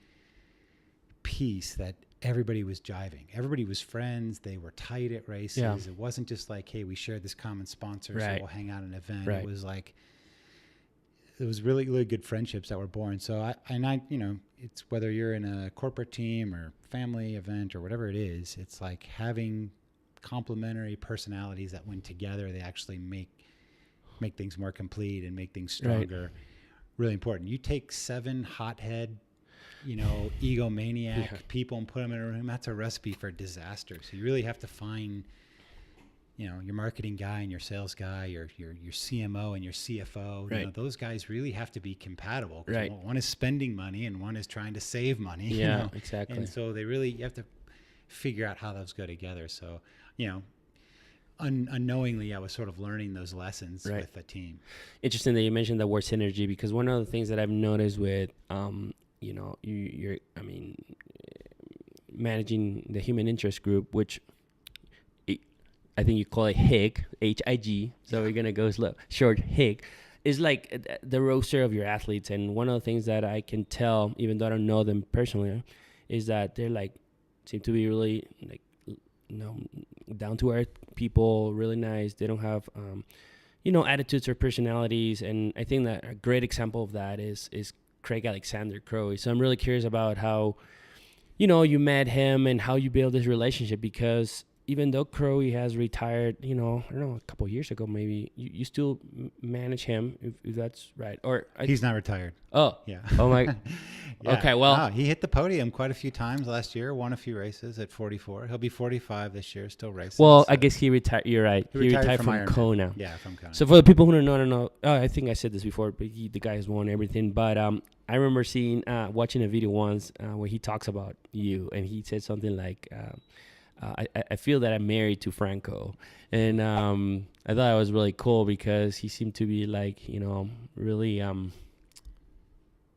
piece that everybody was jiving. Everybody was friends. They were tight at races. Yeah. It wasn't just like, hey, we shared this common sponsor, so we'll hang out at an event. Right. It was like, it was really, really good friendships that were born. So I, you know, it's whether you're in a corporate team or family event or whatever it is, it's like having complementary personalities that when together, they actually make things more complete and make things stronger. Right. Really important. You take 7 hothead, you know, egomaniac people and put them in a room, that's a recipe for disaster. So you really have to find, you know, your marketing guy and your sales guy, your CMO and your CFO. Right. You know, those guys really have to be compatible. Right. One is spending money and one is trying to save money. Yeah, you know? exactly. And so you have to figure out how those go together. So, you know, unknowingly, I was sort of learning those lessons with the team. Interesting that you mentioned the word synergy, because one of the things that I've noticed with, you know, managing the human interest group, which I think you call it HIG, H-I-G. So we're going to go slow. Short HIG is like the roster of your athletes. And one of the things that I can tell, even though I don't know them personally, is that they're like, seem to be really like, you know, down to earth people, really nice. They don't have, you know, attitudes or personalities. And I think that a great example of that is Craig Alexander, Crowe. So I'm really curious about how, you know, you met him and how you build this relationship, because even though Crowe has retired, you know, I don't know, a couple of years ago, maybe you still manage him, if that's right. Or he's not retired. Oh, yeah. Oh my. Yeah. Okay. Well, he hit the podium quite a few times last year, won a few races at 44. He'll be 45 this year, still racing. Well, so. I guess he retired. You're right. He retired from Crowe now. Yeah, from Crowe. So for the people who don't know, I think I said this before, but the guy has won everything. But I remember watching a video once where he talks about you, and he said something like, I feel that I'm married to Franko. And I thought it was really cool because he seemed to be like, you know, really,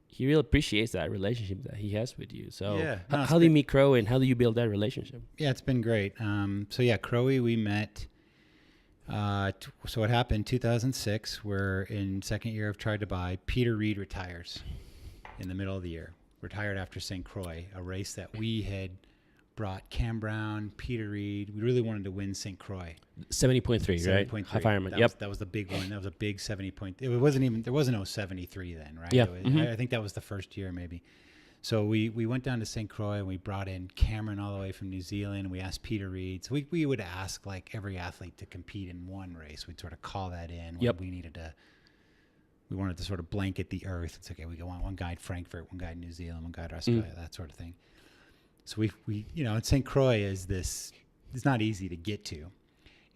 he really appreciates that relationship that he has with you. So how do you meet Crowe and how do you build that relationship? Yeah, it's been great. Crowe, we met. So what happened, 2006, we're in second year of Tried to Buy. Peter Reed retires in the middle of the year. Retired after St. Croix, a race that we had brought Cam Brown, Peter Reed. We really wanted to win St. Croix. 70.3, right? 70.3. Half Ironman. That was the big one. That was a big 70 point. There wasn't no 73 then, right? Yeah. I think that was the first year maybe. So we went down to St. Croix and we brought in Cameron all the way from New Zealand. And we asked Peter Reed. So we would ask like every athlete to compete in one race. We'd sort of call that in when we wanted to sort of blanket the earth. It's okay. We go on one guy at Frankfurt, one guy in New Zealand, one guy at Australia, that sort of thing. So we you know, St. Croix is this, it's not easy to get to.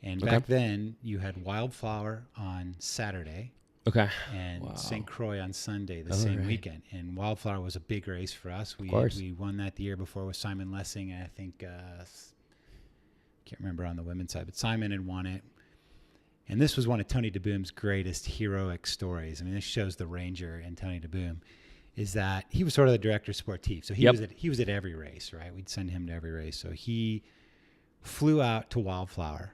And back then you had Wildflower on Saturday. Okay. And St. Croix on Sunday, the same weekend. And Wildflower was a big race for us. We won that the year before with Simon Lessing. And I think, can't remember on the women's side, but Simon had won it. And this was one of Tony DeBoom's greatest heroic stories. I mean, this shows the Ranger and Tony DeBoom. Is that he was sort of the director sportif. So he was at every race, right? We'd send him to every race. So he flew out to Wildflower,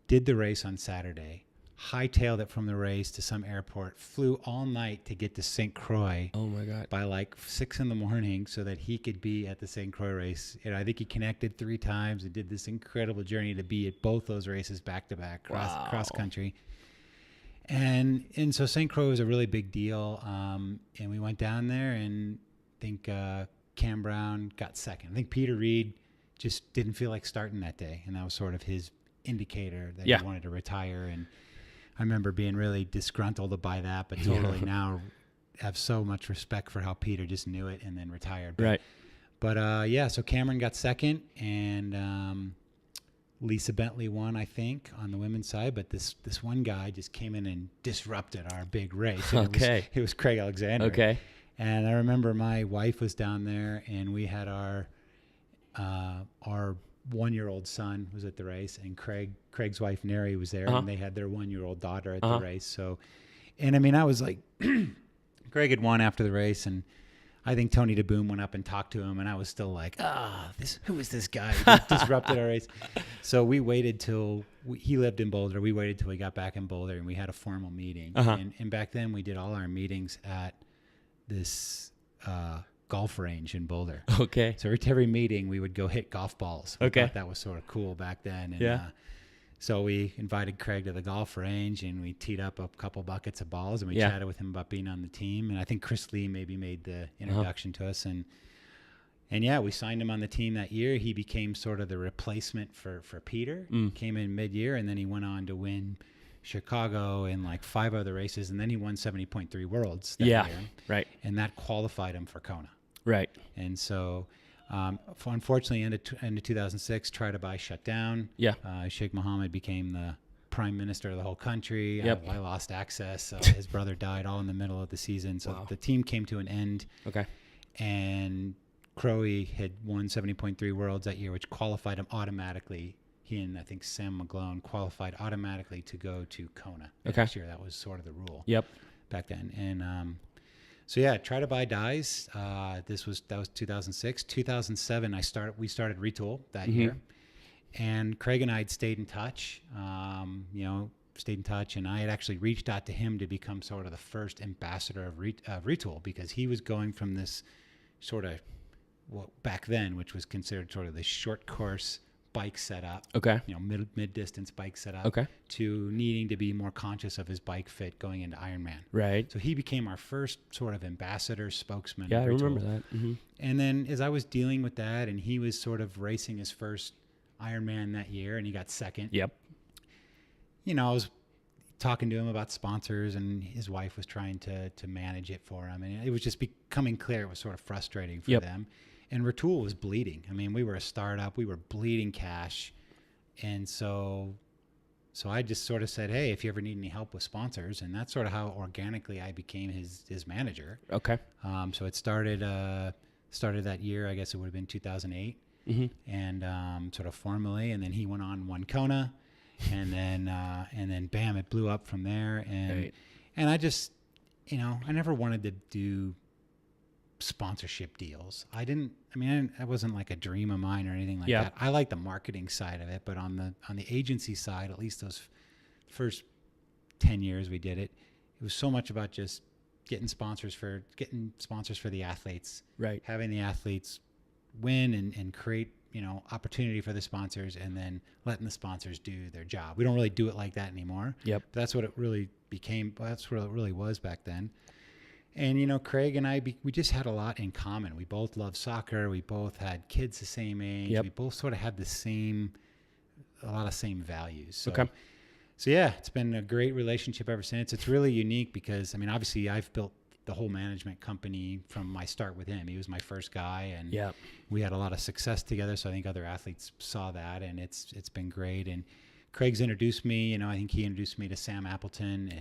did the race on Saturday, hightailed it from the race to some airport, flew all night to get to St. Croix. Oh my God. By like 6 a.m. so that he could be at the St. Croix race. You know, I think he connected 3 times and did this incredible journey to be at both those races back to back cross country. And so St. Croix was a really big deal. And we went down there and I think Cam Brown got second. I think Peter Reed just didn't feel like starting that day. And that was sort of his indicator that he wanted to retire. And I remember being really disgruntled by that, but totally now have so much respect for how Peter just knew it and then retired. But so Cameron got second and Lisa Bentley won, I think, on the women's side, but this one guy just came in and disrupted our big race. It was Craig Alexander. Okay. And I remember my wife was down there, and we had our our 1-year-old son was at the race, and Craig's wife Neri was there, and they had their 1-year-old daughter at the race. So, and I mean, I was like, Craig had won after the race, and I think Tony DeBoom went up and talked to him, and I was still like, who is this guy who disrupted our race? So we waited till he lived in Boulder. We waited till we got back in Boulder, and we had a formal meeting. And back then we did all our meetings at this golf range in Boulder. Okay. So every meeting we would go hit golf balls. We thought that was sort of cool back then. And, so we invited Craig to the golf range, and we teed up a couple buckets of balls, and we chatted with him about being on the team. And I think Chris Lee maybe made the introduction to us. And yeah, we signed him on the team that year. He became sort of the replacement for Peter. Came in mid-year, and then he went on to win Chicago and like 5 other races, and then he won 70.3 Worlds that year. Right. And that qualified him for Kona. Right. And so, unfortunately, end of 2006, Try to Buy shut down. Yeah. Sheikh Mohammed became the prime minister of the whole country. I lost access. His brother died all in the middle of the season. So the team came to an end. Okay. And Crowe had won 70.3 Worlds that year, which qualified him automatically. He and I think Sam McGlone qualified automatically to go to Kona next year. That was sort of the rule. Back then. And so yeah, Try to Buy dies. That was 2006. 2007, we started Retul that year, and Craig and I had stayed in touch. And I had actually reached out to him to become sort of the first ambassador of Retul, because he was going from this sort of back then, which was considered sort of the short course bike setup, mid distance bike setup, to needing to be more conscious of his bike fit going into Ironman. Right. So he became our first sort of ambassador, spokesman. Yeah, I remember that. And then as I was dealing with that, and he was sort of racing his first Ironman that year, and he got second. Yep. I was talking to him about sponsors, and his wife was trying to manage it for him, and it was just becoming clear it was sort of frustrating for them. And Retul was bleeding. I mean, we were a startup. We were bleeding cash. And so I just sort of said, hey, if you ever need any help with sponsors, and that's sort of how organically I became his manager. Okay. So it started that year, I guess it would have been 2008, and sort of formally. And then he went on, won Kona, and then bam, it blew up from there. And I just, I never wanted to do sponsorship deals. That wasn't like a dream of mine or anything like that. I like the marketing side of it, but on the agency side, at least those first 10 years we did it, it was so much about just getting sponsors for the athletes, right? Having the athletes win and create, opportunity for the sponsors, and then letting the sponsors do their job. We don't really do it like that anymore. But that's what it really became. That's what it really was back then. And, Craig and I, we just had a lot in common. We both loved soccer. We both had kids the same age. We both sort of had a lot of same values. So yeah, it's been a great relationship ever since. It's really unique because, obviously I've built the whole management company from my start with him. He was my first guy, and we had a lot of success together. So I think other athletes saw that, and it's been great. And Craig's introduced me, I think he introduced me to Sam Appleton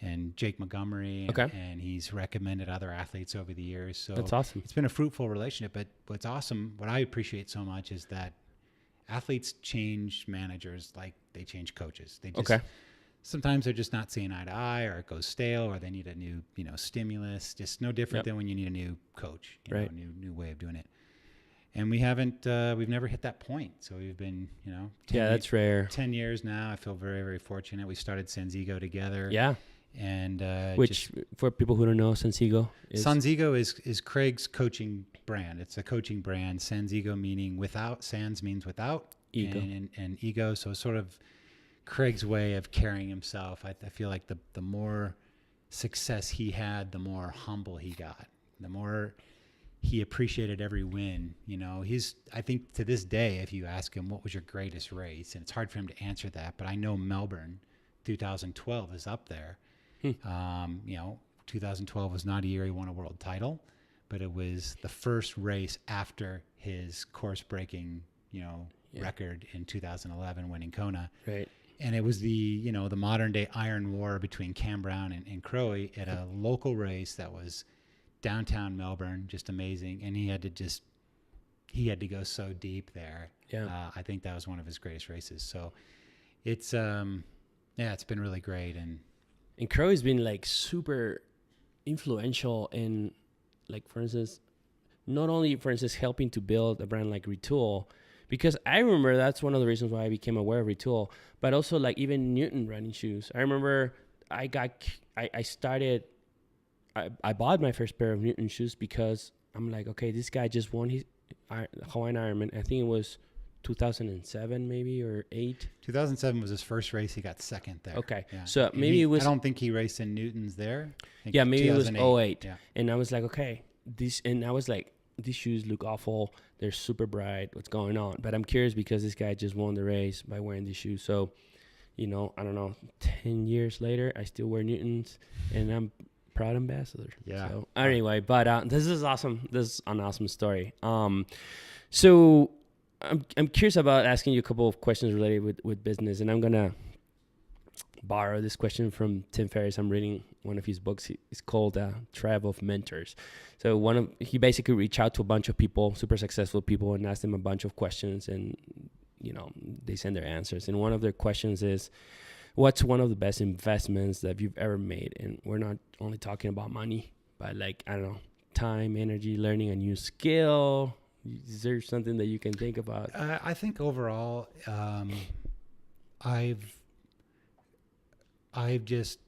and Jake Montgomery, and he's recommended other athletes over the years. So that's awesome. It's been a fruitful relationship. But what's awesome, what I appreciate so much, is that athletes change managers like they change coaches. They just sometimes they're just not seeing eye to eye, or it goes stale, or they need a new stimulus. Just no different than when you need a new coach, a new way of doing it. And we've never hit that point. So we've been, that's rare. 10 years now. I feel very, very fortunate. We started Sansego together. Yeah. And which, for people who don't know, Sansego is Craig's coaching brand. It's a coaching brand. Sansego meaning without. Sans means without. Ego. And ego. So it's sort of Craig's way of carrying himself. I feel like the more success he had, the more humble he got. The more he appreciated every win. I think to this day, if you ask him what was your greatest race, and it's hard for him to answer that, but I know Melbourne 2012 is up there. 2012 was not a year he won a world title, but it was the first race after his course breaking, record in 2011 winning Kona. Right. And it was the modern day iron war between Cam Brown and Crowe at a local race that was downtown Melbourne, just amazing. And he had to just he had to go so deep there. Yeah. I think that was one of his greatest races. So it's it's been really great. And Crowe has been like super influential in, like, for instance, not only, for instance, helping to build a brand like Retul, because I remember that's one of the reasons why I became aware of Retul, but also like even Newton running shoes. I remember I bought my first pair of Newton shoes because I'm like, okay, this guy just won his Hawaiian Ironman. I think it was 2007 maybe or 8. 2007 was his first race. He got second there. Okay. Yeah. So maybe it was... I don't think he raced in Newton's there. Yeah, maybe it was 08. Yeah. And I was like, okay, these shoes look awful. They're super bright. What's going on? But I'm curious because this guy just won the race by wearing these shoes. So, I don't know, 10 years later, I still wear Newtons, and I'm proud ambassador. Yeah. So anyway, but this is awesome. This is an awesome story. So I'm curious about asking you a couple of questions related with business, and I'm gonna borrow this question from Tim Ferriss. I'm reading one of his books. It's called Tribe of Mentors. So he basically reached out to a bunch of people, super successful people, and asked them a bunch of questions, and they send their answers. And one of their questions is, what's one of the best investments that you've ever made? And we're not only talking about money, but like, I don't know, time, energy, learning a new skill. Is there something that you can think about? I think overall, I've just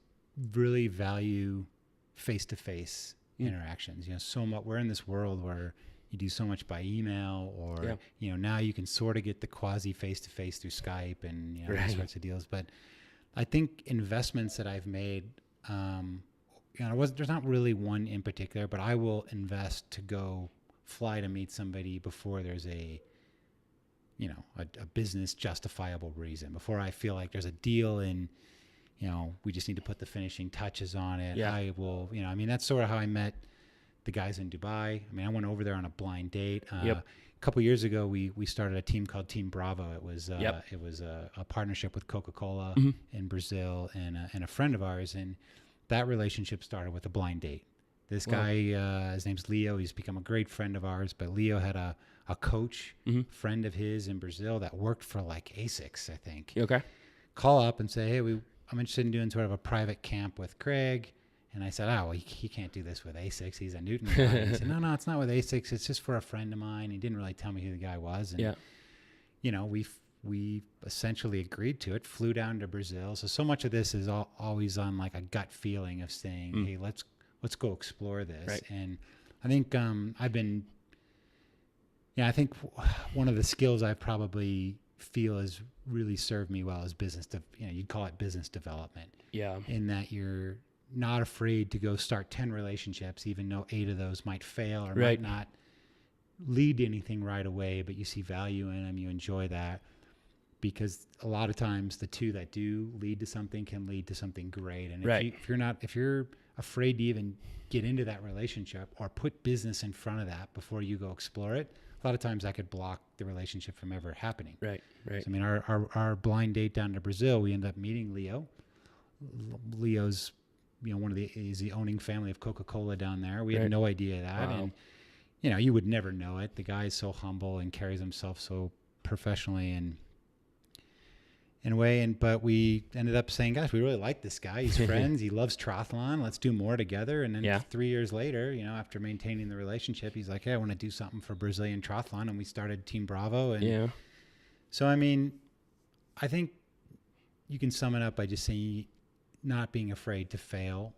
really value face-to-face interactions. So much. We're in this world where you do so much by email, or now you can sort of get the quasi face-to-face through Skype and these sorts of deals. But I think investments that I've made, there's not really one in particular, but I will invest to go fly to meet somebody before there's a business justifiable reason, before I feel like there's a deal and we just need to put the finishing touches on it. I will, that's sort of how I met the guys in Dubai. I went over there on a blind date. A couple years ago, we started a team called Team Bravo. It was a partnership with Coca-Cola in Brazil and a friend of ours, and that relationship started with a blind date. This guy, his name's Leo. He's become a great friend of ours. But Leo had a coach, friend of his in Brazil that worked for like ASICS, I think. Okay. Call up and say, hey, I'm interested in doing sort of a private camp with Craig. And I said, he can't do this with ASICS. He's a Newton guy. And he said, no, it's not with ASICS. It's just for a friend of mine. He didn't really tell me who the guy was. And, we essentially agreed to it, flew down to Brazil. So much of this is always on like a gut feeling of saying, hey, let's go explore this. Right. And I think I think one of the skills I probably feel has really served me well is you'd call it business development. Yeah. In that you're not afraid to go start 10 relationships, even though 8 of those might fail or might not lead to anything right away, but you see value in them, you enjoy that. Because a lot of times the 2 that do lead to something can lead to something great. And if you're afraid to even get into that relationship or put business in front of that before you go explore it, a lot of times that could block the relationship from ever happening. Right. So, our blind date down to Brazil, we ended up meeting Leo. Leo's, he's the owning family of Coca-Cola down there. We had no idea that. Wow. And, you would never know it. The guy is so humble and carries himself so professionally and in a way. But we ended up saying, gosh, we really like this guy. He's friends. He loves triathlon. Let's do more together. And then 3 years later, after maintaining the relationship, he's like, hey, I want to do something for Brazilian triathlon. And we started Team Bravo. And so, I think you can sum it up by just saying not being afraid to fail,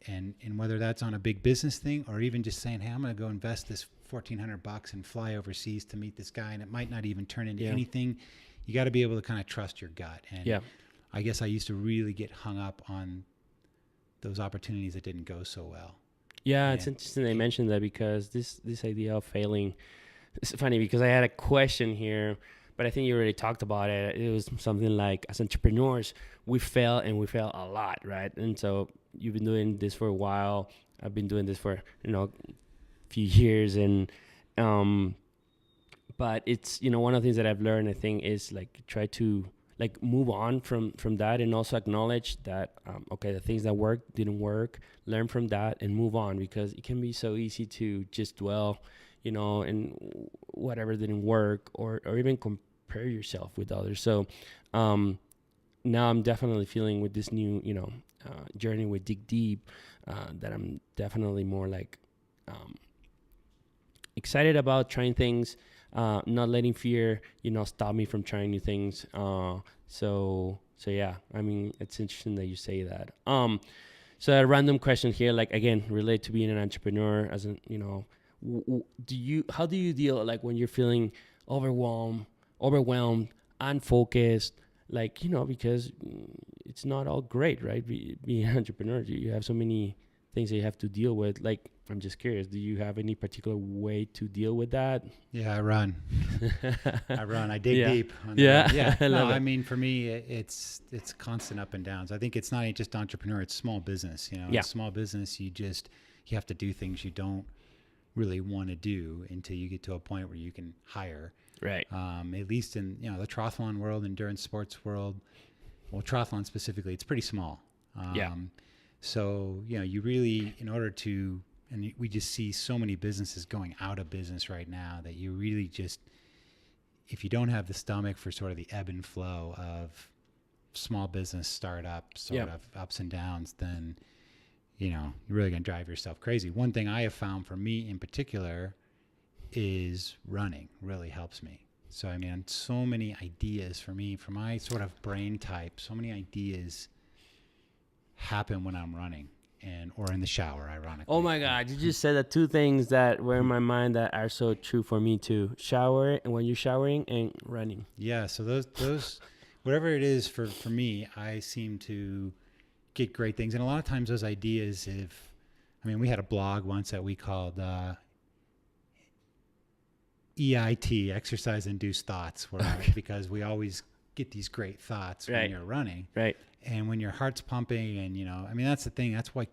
and whether that's on a big business thing or even just saying, hey, I'm going to go invest this $1,400 and fly overseas to meet this guy. And it might not even turn into anything. You got to be able to kind of trust your gut. And I guess I used to really get hung up on those opportunities that didn't go so well. Yeah, it's interesting they mentioned that, because this idea of failing, it's funny because I had a question here, but I think you already talked about it. It was something like, as entrepreneurs, we fail a lot, right? And so you've been doing this for a while. I've been doing this for, a few years. And, but it's, one of the things that I've learned, I think, is like try to like move on from that, and also acknowledge that, the things that didn't work, learn from that and move on, because it can be so easy to just dwell, and whatever didn't work, or even compare yourself with others. So now I'm definitely feeling with this new, journey with Dig Deep, that I'm definitely more like excited about trying things, not letting fear, stop me from trying new things. So yeah, I mean, it's interesting that you say that. So a random question here, like, again, relate to being an entrepreneur as an, how do you deal, like, when you're feeling overwhelmed, unfocused, like, because it's not all great, right? Being an entrepreneur, you have so many things that you have to deal with. Like, I'm just curious, do you have any particular way to deal with that? Yeah, I run. I dig deep. Yeah. No, I mean, for me, it's constant up and downs. I think it's not just entrepreneur, it's small business. In small business, you have to do things you don't really want to do until you get to a point where you can hire. Right. At least in, the triathlon world, endurance sports world, well, triathlon specifically, it's pretty small. So, you really, in order to, and we just see so many businesses going out of business right now that you really just, if you don't have the stomach for sort of the ebb and flow of small business startup sort of ups and downs, then, you're really going to drive yourself crazy. One thing I have found for me in particular is running really helps me. So, I mean, so many ideas for me, for my sort of brain type, so many ideas happen when I'm running or in the shower, ironically. Oh my God, you just said the two things that were in my mind that are so true for me too. Shower, and when you're showering, and running. Yeah, so those whatever it is for me, I seem to get great things. And a lot of times those ideas, we had a blog once that we called EIT, exercise induced thoughts, because we always get these great thoughts when you're running. Right. And when your heart's pumping, and that's the thing. That's why the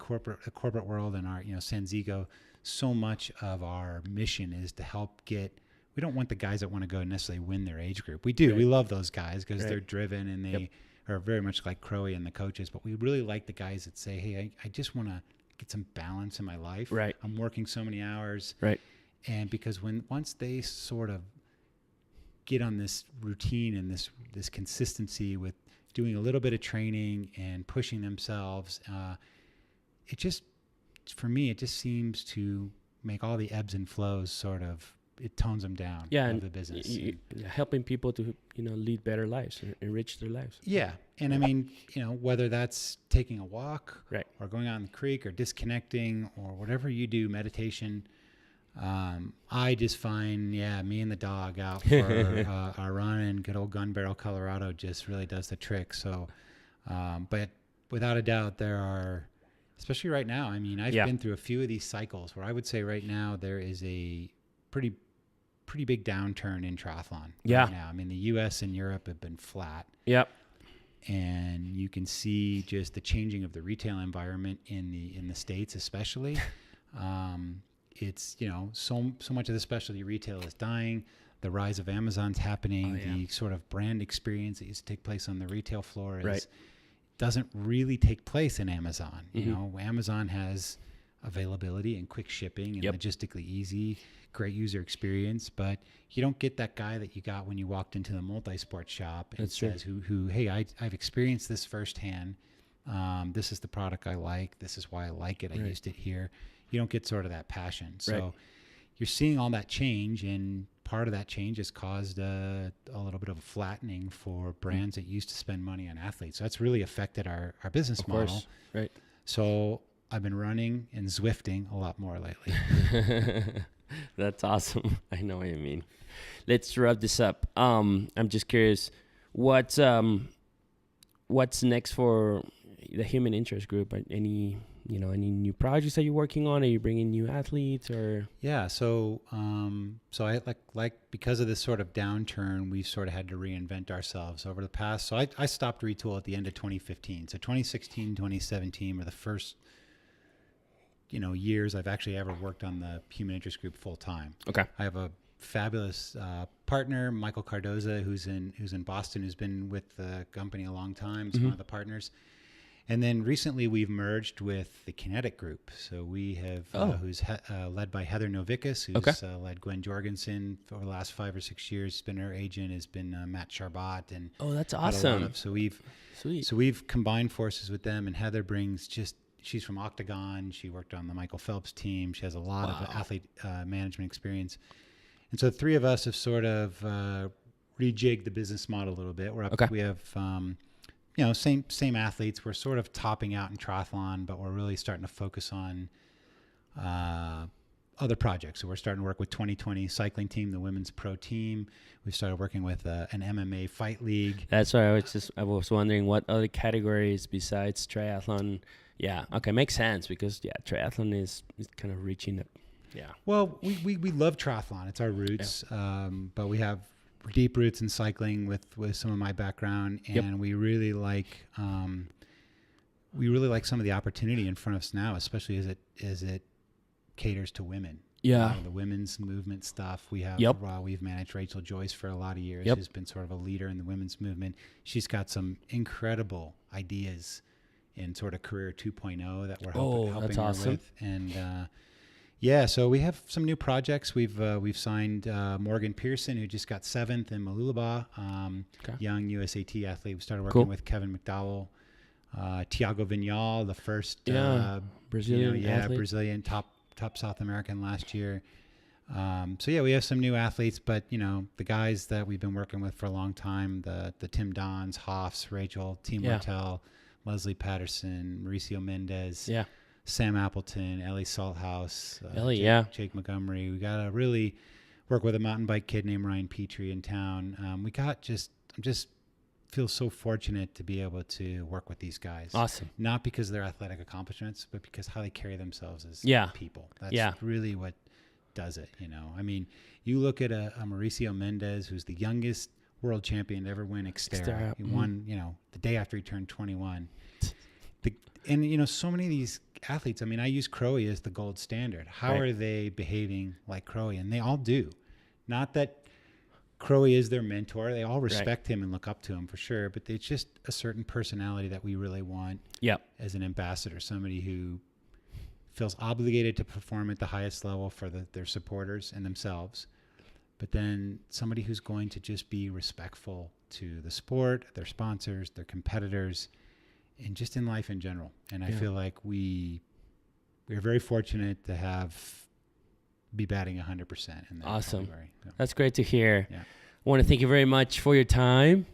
corporate world and our, Sansego, so much of our mission is to help get. We don't want the guys that want to go necessarily win their age group. We do. Right. We love those guys because they're driven and they are very much like Crowe and the coaches. But we really like the guys that say, "Hey, I just want to get some balance in my life. Right. I'm working so many hours. Right. And because once they sort of get on this routine and this consistency with doing a little bit of training and pushing themselves, for me, it just seems to make all the ebbs and flows sort of, it tones them down. Yeah, of the business. Helping people to, lead better lives, enrich their lives. Yeah. And whether that's taking a walk or going out in the creek or disconnecting or whatever you do, meditation, I just find, me and the dog out for our run in good old Gun Barrel, Colorado just really does the trick. So, but without a doubt, there are, especially right now, I've been through a few of these cycles where I would say right now there is a pretty big downturn in triathlon right now. The US and Europe have been flat. Yep. And you can see just the changing of the retail environment in the States, especially. It's, so much of the specialty retail is dying. The rise of Amazon's happening. The sort of brand experience that used to take place on the retail floor doesn't really take place in Amazon. Amazon has availability and quick shipping and logistically easy, great user experience, but you don't get that guy that you got when you walked into the multi-sport shop and says, who, hey, I've experienced this firsthand. This is the product I like. This is why I like it. I used it here. You don't get sort of that passion. So you're seeing all that change, and part of that change has caused a little bit of a flattening for brands that used to spend money on athletes. So that's really affected our business model. Course. Right. So I've been running and Zwifting a lot more lately. That's awesome. I know what you mean. Let's wrap this up. I'm just curious, what's next for the Human Interest Group? Any new projects that you're working on? Are you bringing new athletes or? Yeah. So I like because of this sort of downturn, we've sort of had to reinvent ourselves over the past. So I stopped Retul at the end of 2015. So 2016, 2017 were the first, years I've actually ever worked on the Human Interest Group full time. Okay. I have a fabulous partner, Michael Cardoza, who's in Boston, who's been with the company a long time. He's one of the partners. And then recently we've merged with the Kinetic Group. So we have, who's led by Heather Novickis, who's led Gwen Jorgensen for the last 5 or 6 years. Has been her agent, has been Matt Charbot. And that's awesome. So we've combined forces with them, and Heather brings she's from Octagon. She worked on the Michael Phelps team. She has a lot of athlete management experience. And so the three of us have sort of rejigged the business model a little bit. We have, same athletes. We're sort of topping out in triathlon, but we're really starting to focus on other projects. So we're starting to work with 2020 cycling team, the women's pro team. We've started working with an MMA fight league. That's why I was wondering what other categories besides triathlon. Yeah. Okay. Makes sense because triathlon is kind of reaching it. Yeah. Well, we love triathlon. It's our roots. But we have deep roots in cycling with some of my background, and we really like some of the opportunity in front of us now, especially as it caters to women. Yeah. The women's movement stuff. We have we've managed Rachel Joyce for a lot of years, who's been sort of a leader in the women's movement. She's got some incredible ideas in sort of career 2.0 that we're helping her with. And so we have some new projects. We've signed Morgan Pearson, who just got 7th in Mooloolaba, young USAT athlete. We started working with Kevin McDowell, Tiago Vignal, the first Brazilian athlete. Brazilian top South American last year. We have some new athletes, but the guys that we've been working with for a long time, the Tim Dons, Hoffs, Rachel, Team Martell, Leslie Patterson, Mauricio Mendez, Sam Appleton, Ellie Salthouse, Jake Montgomery. We got to really work with a mountain bike kid named Ryan Petrie in town. I'm just feel so fortunate to be able to work with these guys. Awesome. Not because of their athletic accomplishments, but because how they carry themselves as people. That's really what does it. I mean, you look at a Mauricio Mendez, who's the youngest world champion to ever win Xterra. He won, the day after he turned 21. So many of these athletes, I mean, I use Crowe as the gold standard. How are they behaving like Crowe? And they all do. Not that Crowe is their mentor. They all respect him and look up to him for sure, but it's just a certain personality that we really want as an ambassador, somebody who feels obligated to perform at the highest level for their supporters and themselves, but then somebody who's going to just be respectful to the sport, their sponsors, their competitors, and just in life in general. And I feel like we are very fortunate to be batting 100% in that category. So. That's great to hear. Yeah. I want to thank you very much for your time.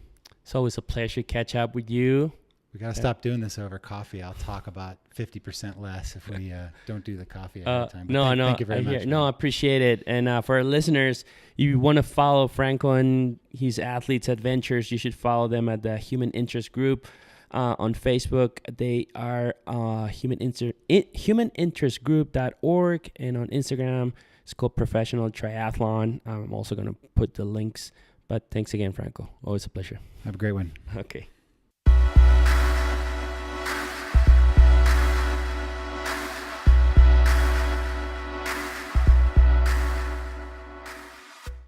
It's always a pleasure to catch up with you. We got to stop doing this over coffee. I'll talk about 50% less if we don't do the coffee every time. Thank you very much. No, I appreciate it. And for our listeners, you want to follow Franko and his athletes' adventures, you should follow them at the Human Interest Group. On Facebook, they are humaninterestgroup.org, and on Instagram, it's called Professional Triathlon. I'm also going to put the links. But thanks again, Franko. Always a pleasure. Have a great one. Okay.